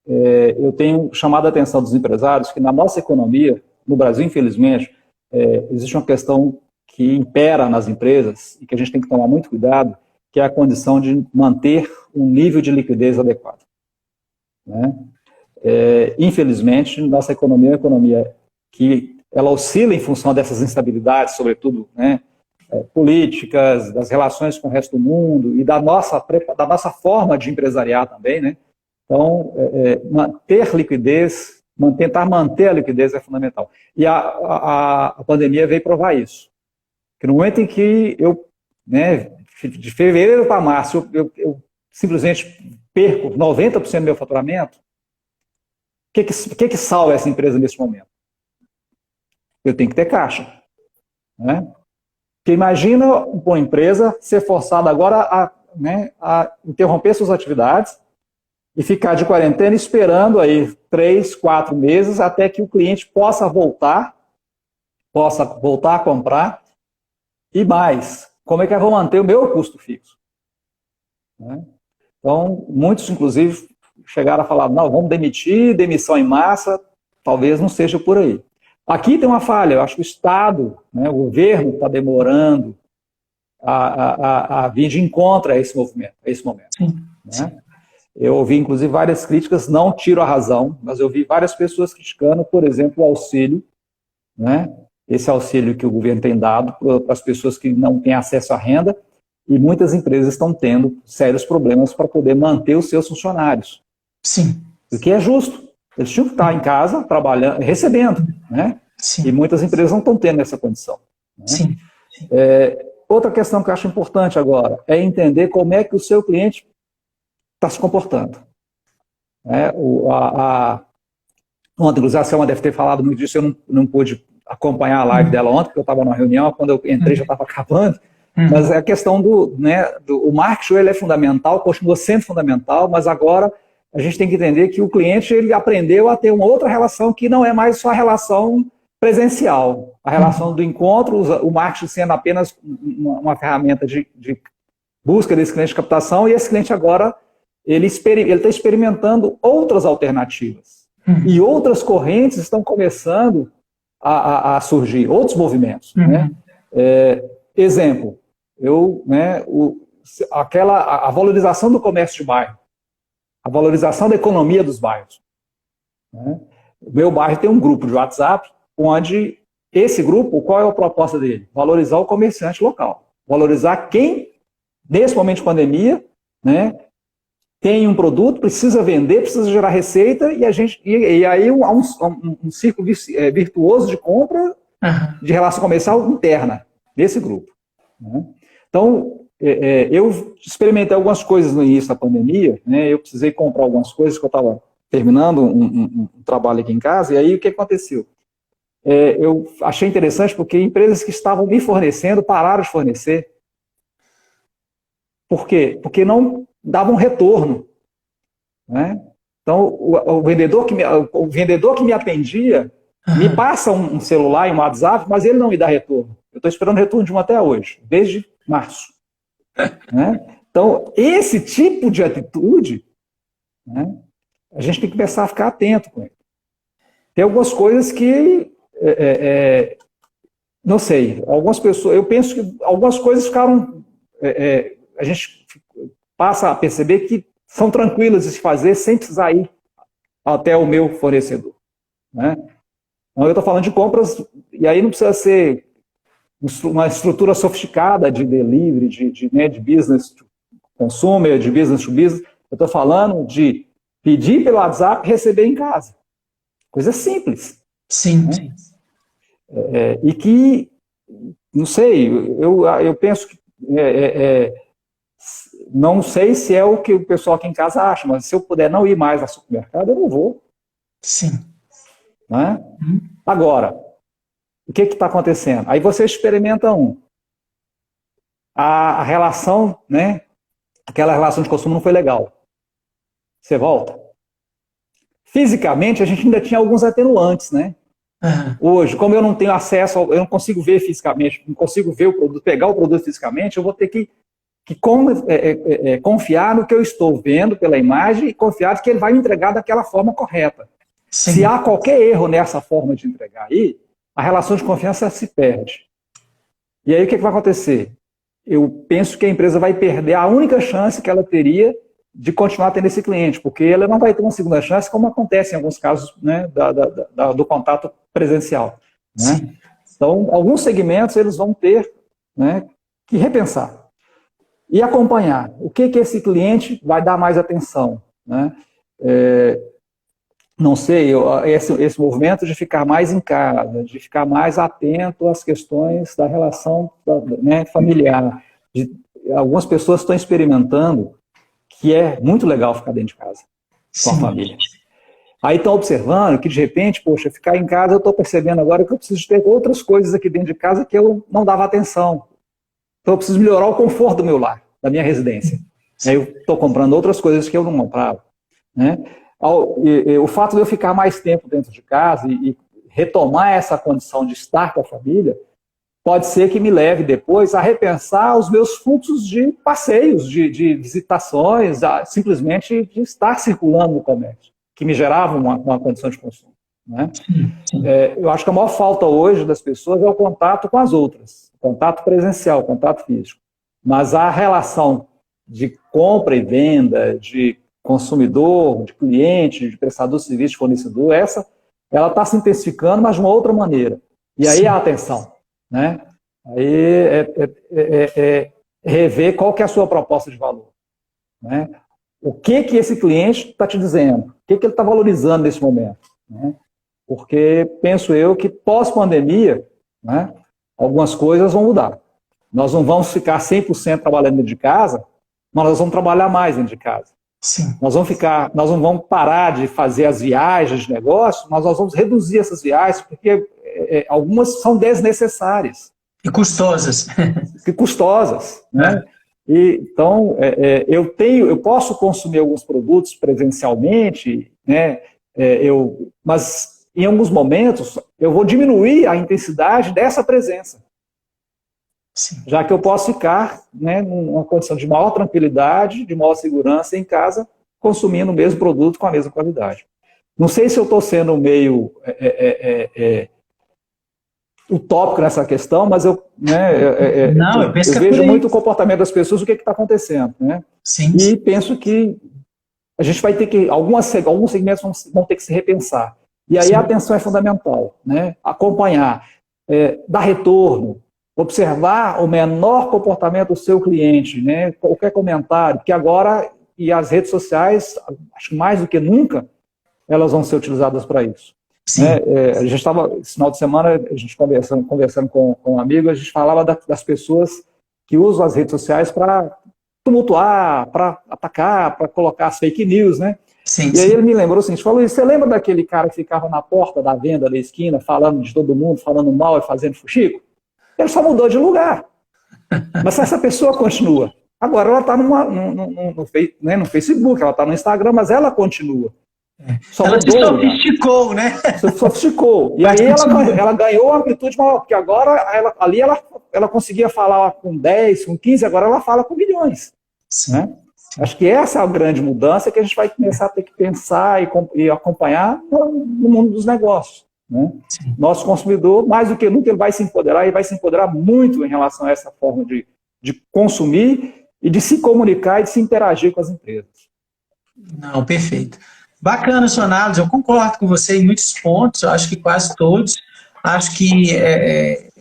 eu tenho chamado a atenção dos empresários que na nossa economia, no Brasil, infelizmente, existe uma questão que impera nas empresas e que a gente tem que tomar muito cuidado, que é a condição de manter um nível de liquidez adequado. Né? Infelizmente, nossa economia é uma economia que ela oscila em função dessas instabilidades, sobretudo, né, políticas, das relações com o resto do mundo e da nossa forma de empresariar também, né? Então, manter liquidez, tentar manter a liquidez é fundamental. E a pandemia veio provar isso. Que no momento em que eu, né, de fevereiro para março, eu simplesmente perco 90% do meu faturamento, o que salva essa empresa nesse momento? Eu tenho que ter caixa. Né? Porque imagina uma empresa ser forçada agora a interromper suas atividades e ficar de quarentena esperando aí 3, 4 meses até que o cliente possa voltar a comprar. E mais, como é que eu vou manter o meu custo fixo? Né? Então, muitos, inclusive, chegaram a falar, não, vamos demitir, demissão em massa, talvez não seja por aí. Aqui tem uma falha, eu acho que o Estado, né, o governo está demorando a vir de encontro a esse momento. Sim, Né? sim. Eu ouvi, inclusive, várias críticas, não tiro a razão, mas eu vi várias pessoas criticando, por exemplo, o auxílio, né? Esse auxílio que o governo tem dado para as pessoas que não têm acesso à renda, e muitas empresas estão tendo sérios problemas para poder manter os seus funcionários. Sim. O que é justo. Eles tinham que estar em casa, trabalhando, recebendo, né? Sim. E muitas empresas não estão tendo essa condição. Né? Sim. Outra questão que eu acho importante agora é entender como é que o seu cliente está se comportando. Ontem, inclusive, a Selma deve ter falado muito disso, eu não pude acompanhar a live dela ontem, porque eu estava numa reunião, quando eu entrei já estava acabando, mas a questão o marketing ele é fundamental, continua sendo fundamental, mas agora a gente tem que entender que o cliente ele aprendeu a ter uma outra relação que não é mais só a relação presencial, a relação do encontro, o marketing sendo apenas uma ferramenta de busca desse cliente de captação, e esse cliente agora ele está experimentando outras alternativas. E outras correntes estão começando a surgir, outros movimentos. Né? Exemplo, a valorização do comércio de bairro, a valorização da economia dos bairros. Né? O meu bairro tem um grupo de WhatsApp, onde esse grupo, qual é a proposta dele? Valorizar o comerciante local. Valorizar quem, nesse momento de pandemia, né, tem um produto, precisa vender, precisa gerar receita, e aí há um círculo virtuoso de compra, de relação comercial interna, desse grupo. Né? Então, eu experimentei algumas coisas no início da pandemia, né? Eu precisei comprar algumas coisas, que eu estava terminando um trabalho aqui em casa, e aí o que aconteceu? Eu achei interessante porque empresas que estavam me fornecendo pararam de fornecer. Por quê? Porque não davam retorno. Né? Então, o vendedor que me atendia me passa um celular e um WhatsApp, mas ele não me dá retorno. Eu estou esperando retorno de um até hoje, desde março. Né? Então, esse tipo de atitude, né, a gente tem que começar a ficar atento com ele. Tem algumas coisas que, não sei, algumas pessoas, eu penso que algumas coisas ficaram, a gente passa a perceber que são tranquilas de se fazer sem precisar ir até o meu fornecedor. Né? Então, eu estou falando de compras, e aí não precisa ser uma estrutura sofisticada de delivery, de business to consumer, de business to business. Eu estou falando de pedir pelo WhatsApp e receber em casa. Coisa simples. Sim, né? sim. E que, não sei, eu penso que não sei se é o que o pessoal aqui em casa acha, mas se eu puder não ir mais ao supermercado, eu não vou. Sim. Né? Agora, o que está acontecendo? Aí você experimenta a relação, né? Aquela relação de consumo não foi legal. Você volta. Fisicamente, a gente ainda tinha alguns atenuantes, né? Hoje, como eu não tenho acesso, eu não consigo ver fisicamente, não consigo ver o produto, pegar o produto fisicamente, eu vou ter que confiar no que eu estou vendo pela imagem e confiar que ele vai me entregar daquela forma correta. Sim. Se há qualquer erro nessa forma de entregar aí, a relação de confiança se perde. E aí o que vai acontecer? Eu penso que a empresa vai perder a única chance que ela teria de continuar tendo esse cliente, porque ela não vai ter uma segunda chance, como acontece em alguns casos, né, do contato presencial. Né? Então, alguns segmentos eles vão ter, né, que repensar e acompanhar o que esse cliente vai dar mais atenção. Né? Não sei, esse movimento de ficar mais em casa, de ficar mais atento às questões da relação, né, familiar. Algumas pessoas estão experimentando que é muito legal ficar dentro de casa, com a família. Aí estão observando que, de repente, poxa, ficar em casa, eu estou percebendo agora que eu preciso ter outras coisas aqui dentro de casa que eu não dava atenção. Então eu preciso melhorar o conforto do meu lar, da minha residência. Aí eu estou comprando outras coisas que eu não comprava. Né? O fato de eu ficar mais tempo dentro de casa e retomar essa condição de estar com a família, pode ser que me leve depois a repensar os meus fluxos de passeios, de visitações, simplesmente de estar circulando no comércio, que me gerava uma condição de consumo. Né? Eu acho que a maior falta hoje das pessoas é o contato com as outras, o contato presencial, o contato físico. Mas a relação de compra e venda, de consumidor, de cliente, de prestador de serviço, de fornecedor, ela está se intensificando, mas de uma outra maneira. E aí a atenção. Né? Aí rever qual que é a sua proposta de valor. Né? O que esse cliente está te dizendo? O que ele está valorizando nesse momento? Né? Porque penso eu que pós-pandemia, né, algumas coisas vão mudar. Nós não vamos ficar 100% trabalhando dentro de casa, mas nós vamos trabalhar mais dentro de casa. Sim. Nós não vamos parar de fazer as viagens de negócio, mas nós vamos reduzir essas viagens, porque algumas são desnecessárias. E custosas. E custosas. Né? Então, eu posso consumir alguns produtos presencialmente, né? Mas em alguns momentos eu vou diminuir a intensidade dessa presença. Sim. Já que eu posso ficar, né, numa condição de maior tranquilidade, de maior segurança em casa, consumindo o mesmo produto com a mesma qualidade. Não sei se eu estou sendo meio utópico nessa questão, mas eu vejo muito o comportamento das pessoas, o que está acontecendo. Né? Sim. E penso que a gente vai ter que, alguns segmentos vão ter que se repensar. E aí a atenção é fundamental. Né? Acompanhar, dar retorno, observar o menor comportamento do seu cliente, né? Qualquer comentário, porque agora, e as redes sociais, acho que mais do que nunca, elas vão ser utilizadas para isso. Né? A gente estava, esse final de semana, a gente conversando com um amigo, a gente falava das pessoas que usam as redes sociais para tumultuar, para atacar, para colocar as fake news, né? Sim, e aí ele me lembrou assim, falou, você lembra daquele cara que ficava na porta da venda da esquina, falando de todo mundo, falando mal e fazendo fuxico? Ele só mudou de lugar. Mas essa pessoa continua. Agora ela está no Facebook, ela está no Instagram, mas ela continua. Ela se sofisticou, né? Se sofisticou. E aí ela ganhou uma amplitude maior, porque agora ela conseguia falar com 10, com 15, agora ela fala com milhões. Né? Acho que essa é a grande mudança que a gente vai começar a ter que pensar e acompanhar no mundo dos negócios. Né? Nosso consumidor, mais do que nunca, ele vai se empoderar muito em relação a essa forma de consumir e de se comunicar e de se interagir com as empresas. Não, perfeito. Bacana, sua análise, eu concordo com você em muitos pontos, eu acho que quase todos. Acho que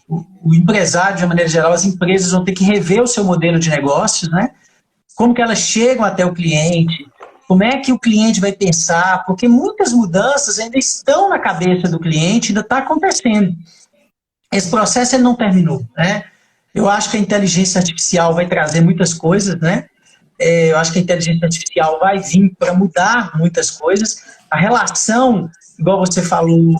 o empresário, de uma maneira geral, as empresas vão ter que rever o seu modelo de negócios, né? Como que elas chegam até o cliente, como é que o cliente vai pensar, porque muitas mudanças ainda estão na cabeça do cliente, ainda está acontecendo. Esse processo ele não terminou, né? Eu acho que a inteligência artificial vai trazer muitas coisas, né? eu acho que a inteligência artificial vai vir para mudar muitas coisas. A relação, igual você falou,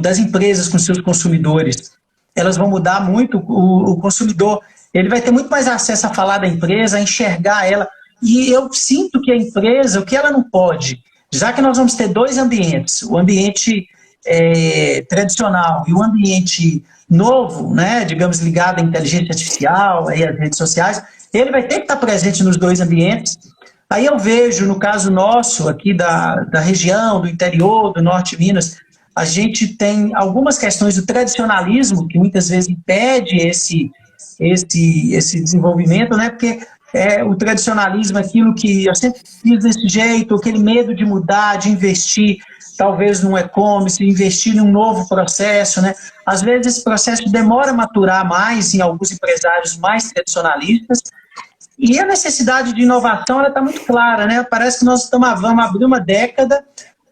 das empresas com seus consumidores, elas vão mudar muito. O consumidor, ele vai ter muito mais acesso a falar da empresa, a enxergar ela. E eu sinto que a empresa, o que ela não pode, já que nós vamos ter dois ambientes, o ambiente tradicional e o ambiente novo, né, digamos, ligado à inteligência artificial, aí às redes sociais, ele vai ter que estar presente nos dois ambientes. Aí eu vejo, no caso nosso, aqui da região, do interior, do norte de Minas, a gente tem algumas questões do tradicionalismo, que muitas vezes impede esse desenvolvimento, né? Porque o tradicionalismo, aquilo que eu sempre fiz desse jeito, aquele medo de mudar, de investir, talvez num e-commerce, investir em um novo processo, né? Às vezes esse processo demora a maturar mais em alguns empresários mais tradicionalistas, e a necessidade de inovação está muito clara, né? Parece que nós vamos abrir uma década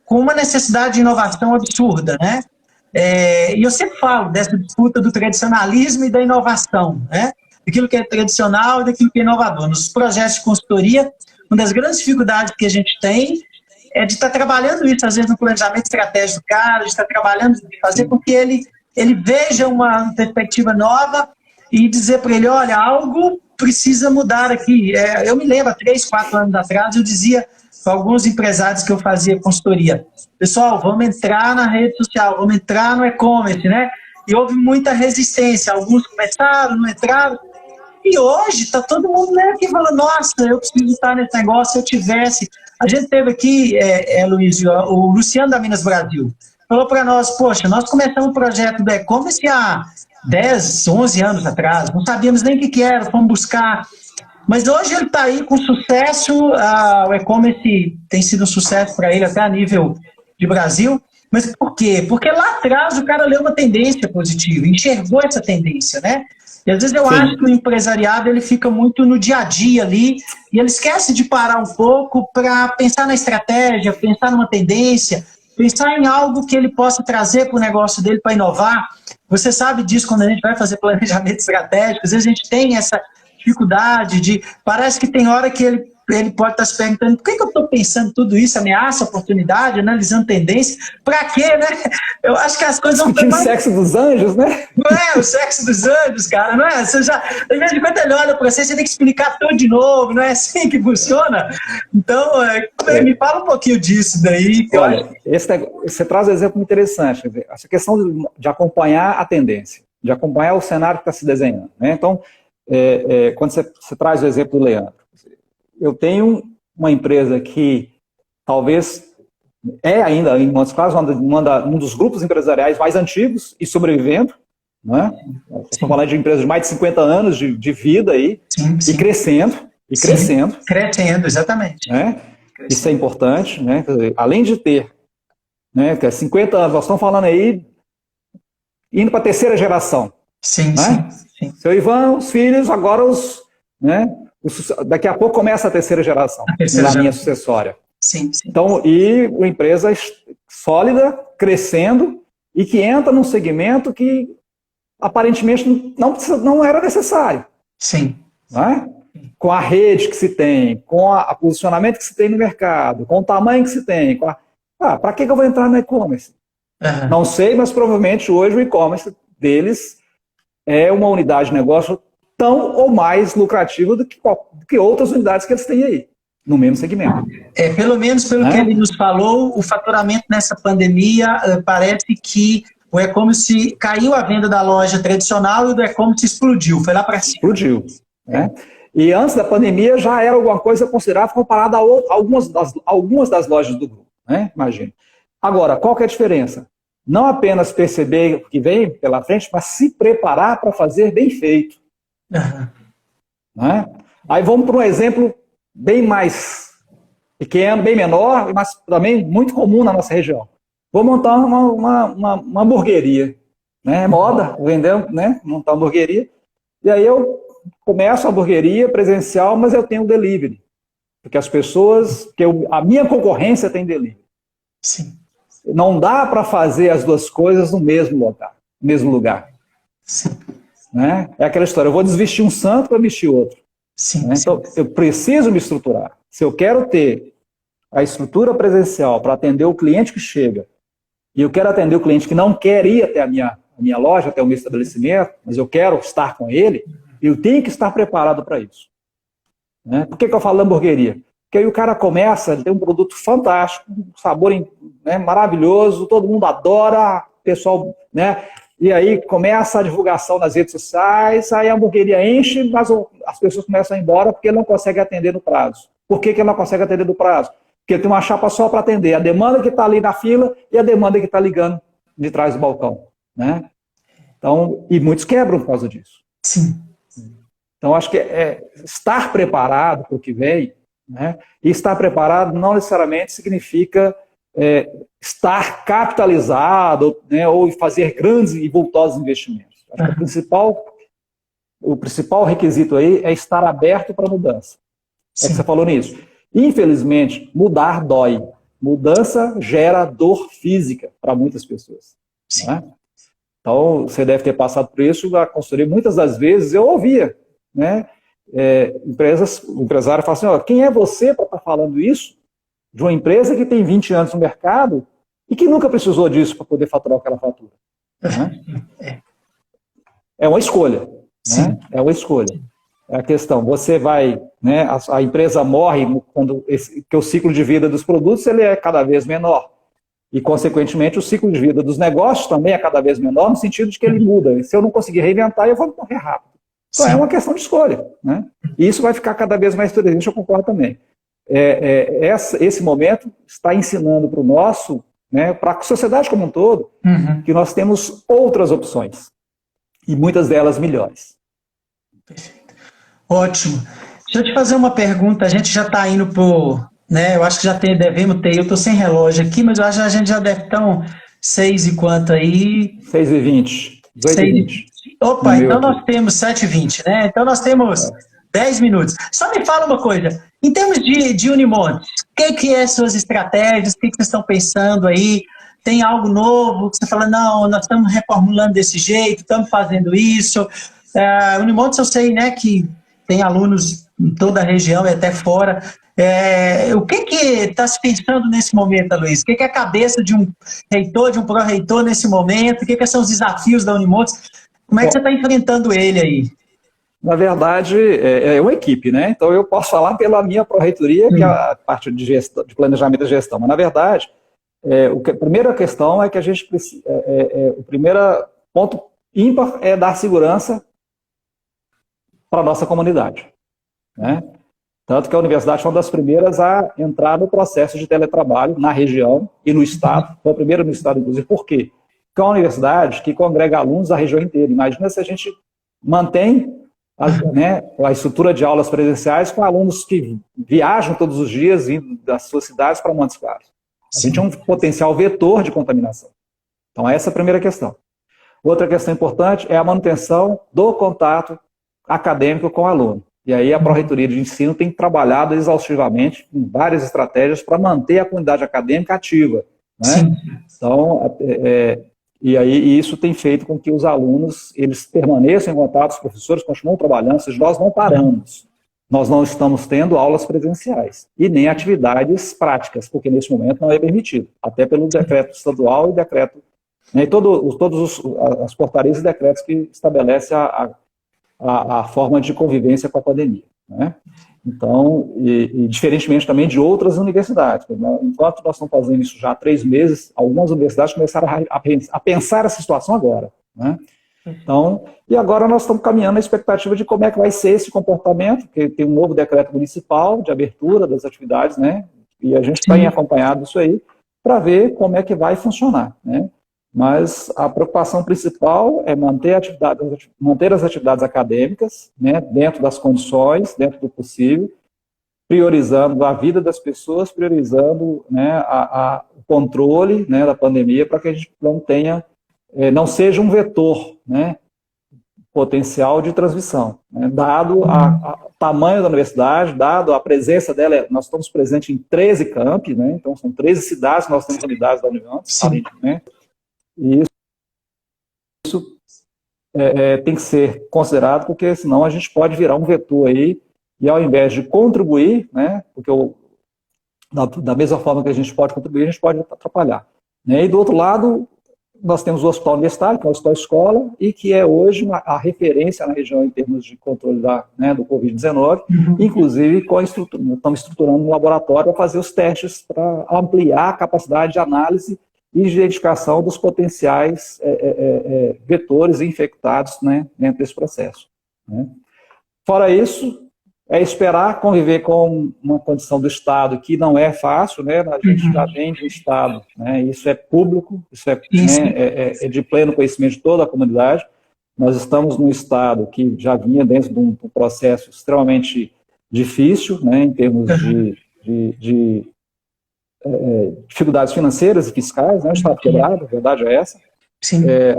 com uma necessidade de inovação absurda, né? E eu sempre falo dessa disputa do tradicionalismo e da inovação, né? Daquilo que é tradicional e daquilo que é inovador. Nos projetos de consultoria, uma das grandes dificuldades que a gente tem é de estar trabalhando isso, às vezes, no planejamento estratégico do cara, de estar trabalhando, de fazer com que ele veja uma perspectiva nova e dizer para ele, olha, algo precisa mudar aqui. Eu me lembro, há 3, 4 anos atrás, eu dizia para alguns empresários que eu fazia consultoria, pessoal, vamos entrar na rede social, vamos entrar no e-commerce, né? E houve muita resistência, alguns começaram, não entraram, e hoje está todo mundo meio que falando, nossa, eu preciso estar nesse negócio, se eu tivesse... A gente teve aqui, Luiz, o Luciano da Minas Brasil, falou para nós, poxa, nós começamos o projeto do e-commerce há 10, 11 anos atrás, não sabíamos nem o que era, fomos buscar, mas hoje ele está aí com sucesso, o e-commerce tem sido um sucesso para ele até a nível de Brasil, mas por quê? Porque lá atrás o cara leu uma tendência positiva, enxergou essa tendência, né? E às vezes eu acho que o empresariado ele fica muito no dia a dia ali, e ele esquece de parar um pouco para pensar na estratégia, pensar numa tendência, pensar em algo que ele possa trazer para o negócio dele para inovar. Você sabe disso quando a gente vai fazer planejamento estratégico, às vezes a gente tem essa dificuldade de... Parece que tem hora que ele pode estar se perguntando por que eu estou pensando tudo isso, ameaça, oportunidade, analisando tendência, para quê, né? Eu acho que as coisas vão... O sexo dos anjos, né? Não é o sexo dos anjos, cara, não é? Você já, de vez em quando ele olha para você tem que explicar tudo de novo, não é assim que funciona? Então, me fala um pouquinho disso daí. Olha, você traz um exemplo interessante, essa questão de acompanhar a tendência, de acompanhar o cenário que está se desenhando, né? Então, quando você traz o exemplo do Leandro, eu tenho uma empresa que talvez ainda, em muitos casos, um dos grupos empresariais mais antigos e sobrevivendo, né? Estamos falando de empresas de mais de 50 anos de vida aí, sim. E crescendo. Crescendo, exatamente. Né? Crescendo. Isso é importante, né? Além de ter, né, 50 anos, nós estamos falando aí, indo para a terceira geração. Sim, né? sim. Seu Ivan, os filhos, agora daqui a pouco começa a terceira geração, na linha sucessória. Sim. Então, e uma empresa sólida, crescendo, e que entra num segmento que aparentemente não era necessário. Sim. Né? Com a rede que se tem, com o posicionamento que se tem no mercado, com o tamanho que se tem. Para que eu vou entrar no e-commerce? Uhum. Não sei, mas provavelmente hoje o e-commerce deles é uma unidade de negócio tão ou mais lucrativa do que outras unidades que eles têm aí, no mesmo segmento. Pelo menos pelo que ele nos falou, o faturamento nessa pandemia parece que o e-commerce caiu a venda da loja tradicional e o do e-commerce explodiu, foi lá para cima. Explodiu. Né? E antes da pandemia já era alguma coisa considerável comparada a algumas das lojas do grupo, né? Imagina. Agora, qual que é a diferença? Não apenas perceber o que vem pela frente, mas se preparar para fazer bem feito. Uhum. Né? Aí vamos para um exemplo bem mais pequeno, bem menor, mas também muito comum na nossa região. Vou montar uma hamburgueria. Né? Moda, vender, né? Montar uma hamburgueria. E aí eu começo a hamburgueria presencial, mas eu tenho delivery. Porque as pessoas, a minha concorrência tem delivery. Sim. Não dá para fazer as duas coisas no mesmo lugar. Sim. Né? É aquela história, eu vou desvestir um santo para vestir outro. Sim, né? sim. Então, eu preciso me estruturar. Se eu quero ter a estrutura presencial para atender o cliente que chega, e eu quero atender o cliente que não quer ir até a minha loja, até o meu estabelecimento, mas eu quero estar com ele, eu tenho que estar preparado para isso. Né? Por que eu falo hamburgueria? Porque aí o cara começa, ele tem um produto fantástico, um sabor, né, maravilhoso, todo mundo adora, o pessoal, né? E aí começa a divulgação nas redes sociais, aí a hamburgueria enche, mas as pessoas começam a ir embora porque ele não consegue atender no prazo. Por que ele não consegue atender no prazo? Porque ele tem uma chapa só para atender a demanda que está ali na fila e a demanda que está ligando de trás do balcão. Né? Então, e muitos quebram por causa disso. Sim. Então, acho que estar preparado para o que vem, né? E estar preparado não necessariamente significa estar capitalizado, né, ou fazer grandes e vultosos investimentos. Acho que o principal requisito aí é estar aberto para a mudança. É que você falou nisso. Infelizmente, mudar dói. Mudança gera dor física para muitas pessoas. Né? Então, você deve ter passado por isso na consultoria. Muitas das vezes eu ouvia, né? O empresário fala assim, ó, quem é você para estar falando isso de uma empresa que tem 20 anos no mercado e que nunca precisou disso para poder faturar aquela fatura? Né? É uma escolha. Né? É uma escolha. É a questão, você vai, né, a empresa morre quando que o ciclo de vida dos produtos ele é cada vez menor. E, consequentemente, o ciclo de vida dos negócios também é cada vez menor, no sentido de que ele muda. E se eu não conseguir reinventar, eu vou morrer rápido. Então, é uma questão de escolha. Né? E isso vai ficar cada vez mais presente, eu concordo também. Esse momento está ensinando para o nosso, né, para a sociedade como um todo, que nós temos outras opções. E muitas delas melhores. Perfeito. Ótimo. Deixa eu te fazer uma pergunta. A gente já está indo para... Né, eu acho que devemos ter... Eu estou sem relógio aqui, mas eu acho que a gente já deve estar 6 e quanto aí? 6h20. 18h20. Opa, então nós temos 7h20, né? Então nós temos 10 minutos. Só me fala uma coisa. Em termos de Unimontes, o que é suas estratégias? O que vocês estão pensando aí? Tem algo novo que você fala, não, nós estamos reformulando desse jeito, estamos fazendo isso. Unimontes eu sei, né, que tem alunos em toda a região e até fora. O que está se pensando nesse momento, Luiz? O que é a cabeça de um reitor, de um pró-reitor nesse momento? O que são os desafios da Unimontes? Como é que você está enfrentando ele aí? Na verdade, é uma equipe, né? Então eu posso falar pela minha pró-reitoria, que é a parte de, gestão, de planejamento e gestão. Mas, na verdade, a primeira questão é que a gente precisa. O primeiro ponto ímpar é dar segurança para a nossa comunidade. Né? Tanto que a universidade foi uma das primeiras a entrar no processo de teletrabalho na região e no estado. Foi a primeira no estado, inclusive. Por quê? Porque é uma universidade que congrega alunos da região inteira. Imagina se a gente mantém a estrutura de aulas presenciais com alunos que viajam todos os dias indo das suas cidades para Montes Claros. A gente é um potencial vetor de contaminação. Então, essa é a primeira questão. Outra questão importante é a manutenção do contato acadêmico com o aluno. E aí a Pró-Reitoria de Ensino tem trabalhado exaustivamente em várias estratégias para manter a comunidade acadêmica ativa. Né? Então, e isso tem feito com que os alunos eles permaneçam em contato, os professores continuam trabalhando, ou seja, nós não paramos. Nós não estamos tendo aulas presenciais e nem atividades práticas, porque nesse momento não é permitido, até pelo decreto estadual e decreto, né, e todas as portarias e decretos que estabelecem a forma de convivência com a pandemia. Né? Então, e diferentemente também de outras universidades. Enquanto nós estamos fazendo isso já há 3 meses, algumas universidades começaram a pensar essa situação agora. Né? Então, e agora nós estamos caminhando na expectativa de como é que vai ser esse comportamento, porque tem um novo decreto municipal de abertura das atividades, né? E a gente tem acompanhado isso aí para ver como é que vai funcionar. Né? Mas a preocupação principal é manter as atividades acadêmicas, né, dentro das condições, dentro do possível, priorizando a vida das pessoas, priorizando, né, o controle, né, da pandemia, para que a gente não seja um vetor, né, potencial de transmissão. Né, dado o tamanho da universidade, dado a presença dela, nós estamos presentes em 13 campi, né, então são 13 cidades que nós temos unidades da universidade, né, e isso tem que ser considerado, porque senão a gente pode virar um vetor aí e ao invés de contribuir, né, porque da mesma forma que a gente pode contribuir, a gente pode atrapalhar. Né? E do outro lado, nós temos o hospital universitário, que é o hospital escola, e que é hoje a referência na região em termos de controle do Covid-19, inclusive estamos estruturando um laboratório para fazer os testes para ampliar a capacidade de análise e de identificação dos potenciais vetores infectados, né, dentro desse processo. Né? Fora isso, é esperar conviver com uma condição do Estado que não é fácil, né? A gente já vem de um Estado, né? Isso é público, isso é de pleno conhecimento de toda a comunidade. Nós estamos num Estado que já vinha dentro de um processo extremamente difícil, né? Em termos de dificuldades financeiras e fiscais, né? O Estado quebrado, a verdade é essa.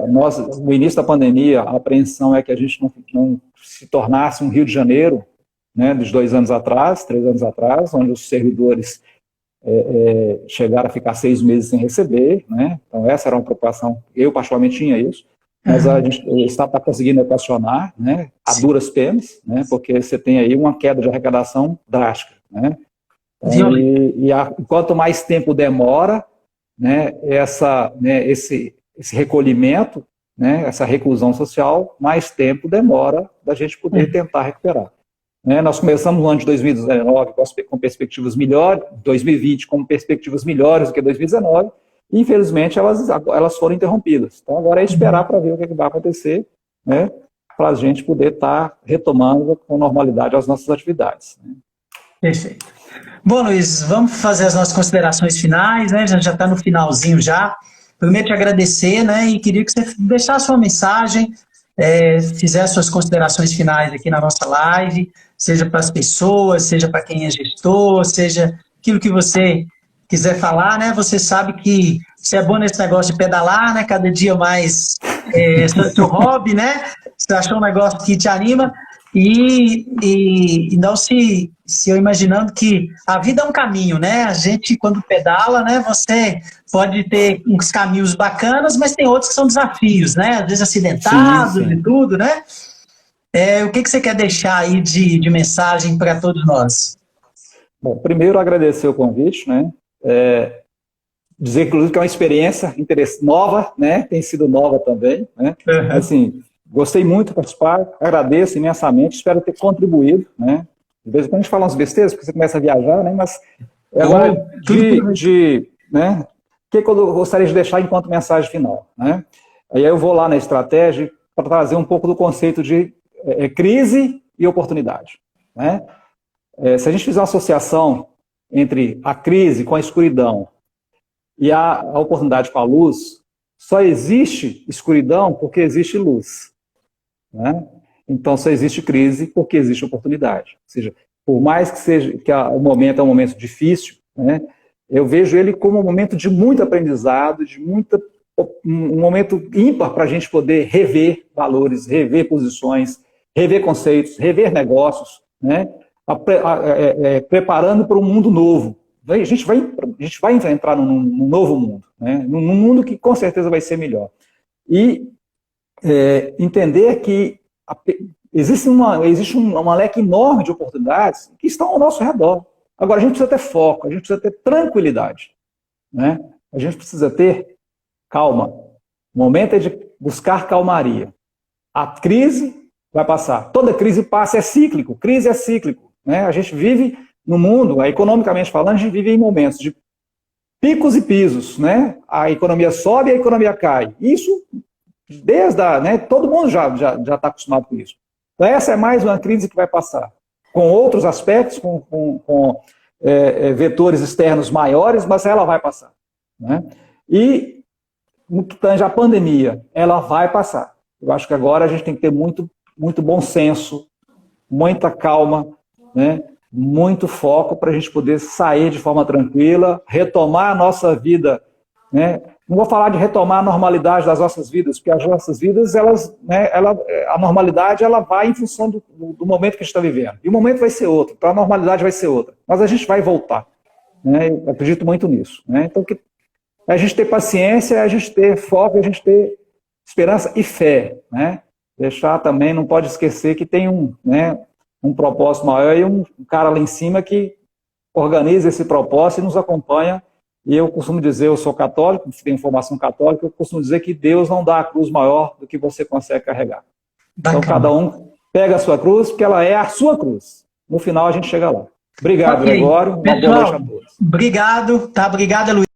No início da pandemia, a apreensão é que a gente não se tornasse um Rio de Janeiro, né, dos 2 anos atrás, 3 anos atrás, onde os servidores chegaram a ficar 6 meses sem receber, né? Então essa era uma preocupação, eu particularmente tinha isso, mas a gente está conseguindo equacionar, né, a duras penas, né, porque você tem aí uma queda de arrecadação drástica, né? Quanto mais tempo demora, né, esse recolhimento, né, essa reclusão social, mais tempo demora da gente poder tentar recuperar. Né, nós começamos no ano de 2019 com perspectivas melhores, 2020 com perspectivas melhores do que 2019, e infelizmente elas foram interrompidas. Então agora é esperar para ver o que vai acontecer, né, para a gente poder estar retomando com normalidade as nossas atividades. Né. Perfeito. Bom, Luiz, vamos fazer as nossas considerações finais, né? Já está no finalzinho já. Primeiro te agradecer, né? E queria que você deixasse uma mensagem, fizesse suas considerações finais aqui na nossa live, seja para as pessoas, seja para quem é gestor, seja aquilo que você quiser falar, né? Você sabe que você é bom nesse negócio de pedalar, né? Cada dia mais seu hobby, né? Você achou um negócio que te anima e não se eu imaginando que a vida é um caminho, né? A gente, quando pedala, né? Você pode ter uns caminhos bacanas, mas tem outros que são desafios, né? Às vezes acidentados e tudo, né? O que você quer deixar aí de mensagem para todos nós? Bom, primeiro agradecer o convite, né? Dizer, inclusive, que é uma experiência nova, né? Tem sido nova também, né? Assim, gostei muito de participar, agradeço imensamente, espero ter contribuído, né? De vez em quando a gente fala umas besteiras, porque você começa a viajar, né? Mas agora, né? O que eu gostaria de deixar enquanto mensagem final, né? Aí eu vou lá na estratégia para trazer um pouco do conceito de crise e oportunidade, né? Se a gente fizer uma associação entre a crise com a escuridão e a oportunidade com a luz, só existe escuridão porque existe luz, né? Então só existe crise porque existe oportunidade. Ou seja, por mais que seja que o momento é um momento difícil, né, eu vejo ele como um momento de muito aprendizado, um momento ímpar para a gente poder rever valores, rever posições, rever conceitos, rever negócios, né, preparando para um mundo novo. A gente vai entrar num novo mundo, né, num mundo que com certeza vai ser melhor. E entender que existe um leque enorme de oportunidades que estão ao nosso redor. Agora, a gente precisa ter foco, a gente precisa ter tranquilidade, né? A gente precisa ter calma. O momento é de buscar calmaria. A crise vai passar. Toda crise passa, é cíclico. Crise é cíclico, né? A gente vive no mundo, economicamente falando, a gente vive em momentos de picos e pisos, né? A economia sobe e a economia cai. Isso né, todo mundo já está acostumado com isso. Então essa é mais uma crise que vai passar, com outros aspectos, com vetores externos maiores, mas ela vai passar, né? E no que tange a pandemia, ela vai passar. Eu acho que agora a gente tem que ter muito, muito bom senso, muita calma, né, muito foco para a gente poder sair de forma tranquila, retomar a nossa vida, né? Não vou falar de retomar a normalidade das nossas vidas, porque as nossas vidas, a normalidade ela vai em função do momento que a gente está vivendo. E o momento vai ser outro, então a normalidade vai ser outra. Mas a gente vai voltar, né? Eu acredito muito nisso, né? Então, a gente ter paciência, a gente ter foco, a gente ter esperança e fé, né? Deixar também, não pode esquecer que tem um propósito maior e um cara lá em cima que organiza esse propósito e nos acompanha. E eu costumo dizer, eu sou católico, tenho formação católica, eu costumo dizer que Deus não dá a cruz maior do que você consegue carregar. Bacana. Então, cada um pega a sua cruz, porque ela é a sua cruz. No final, a gente chega lá. Obrigado, Ok. Gregório. Uma boa noite a todos. Obrigado, tá? Obrigado, Luiz.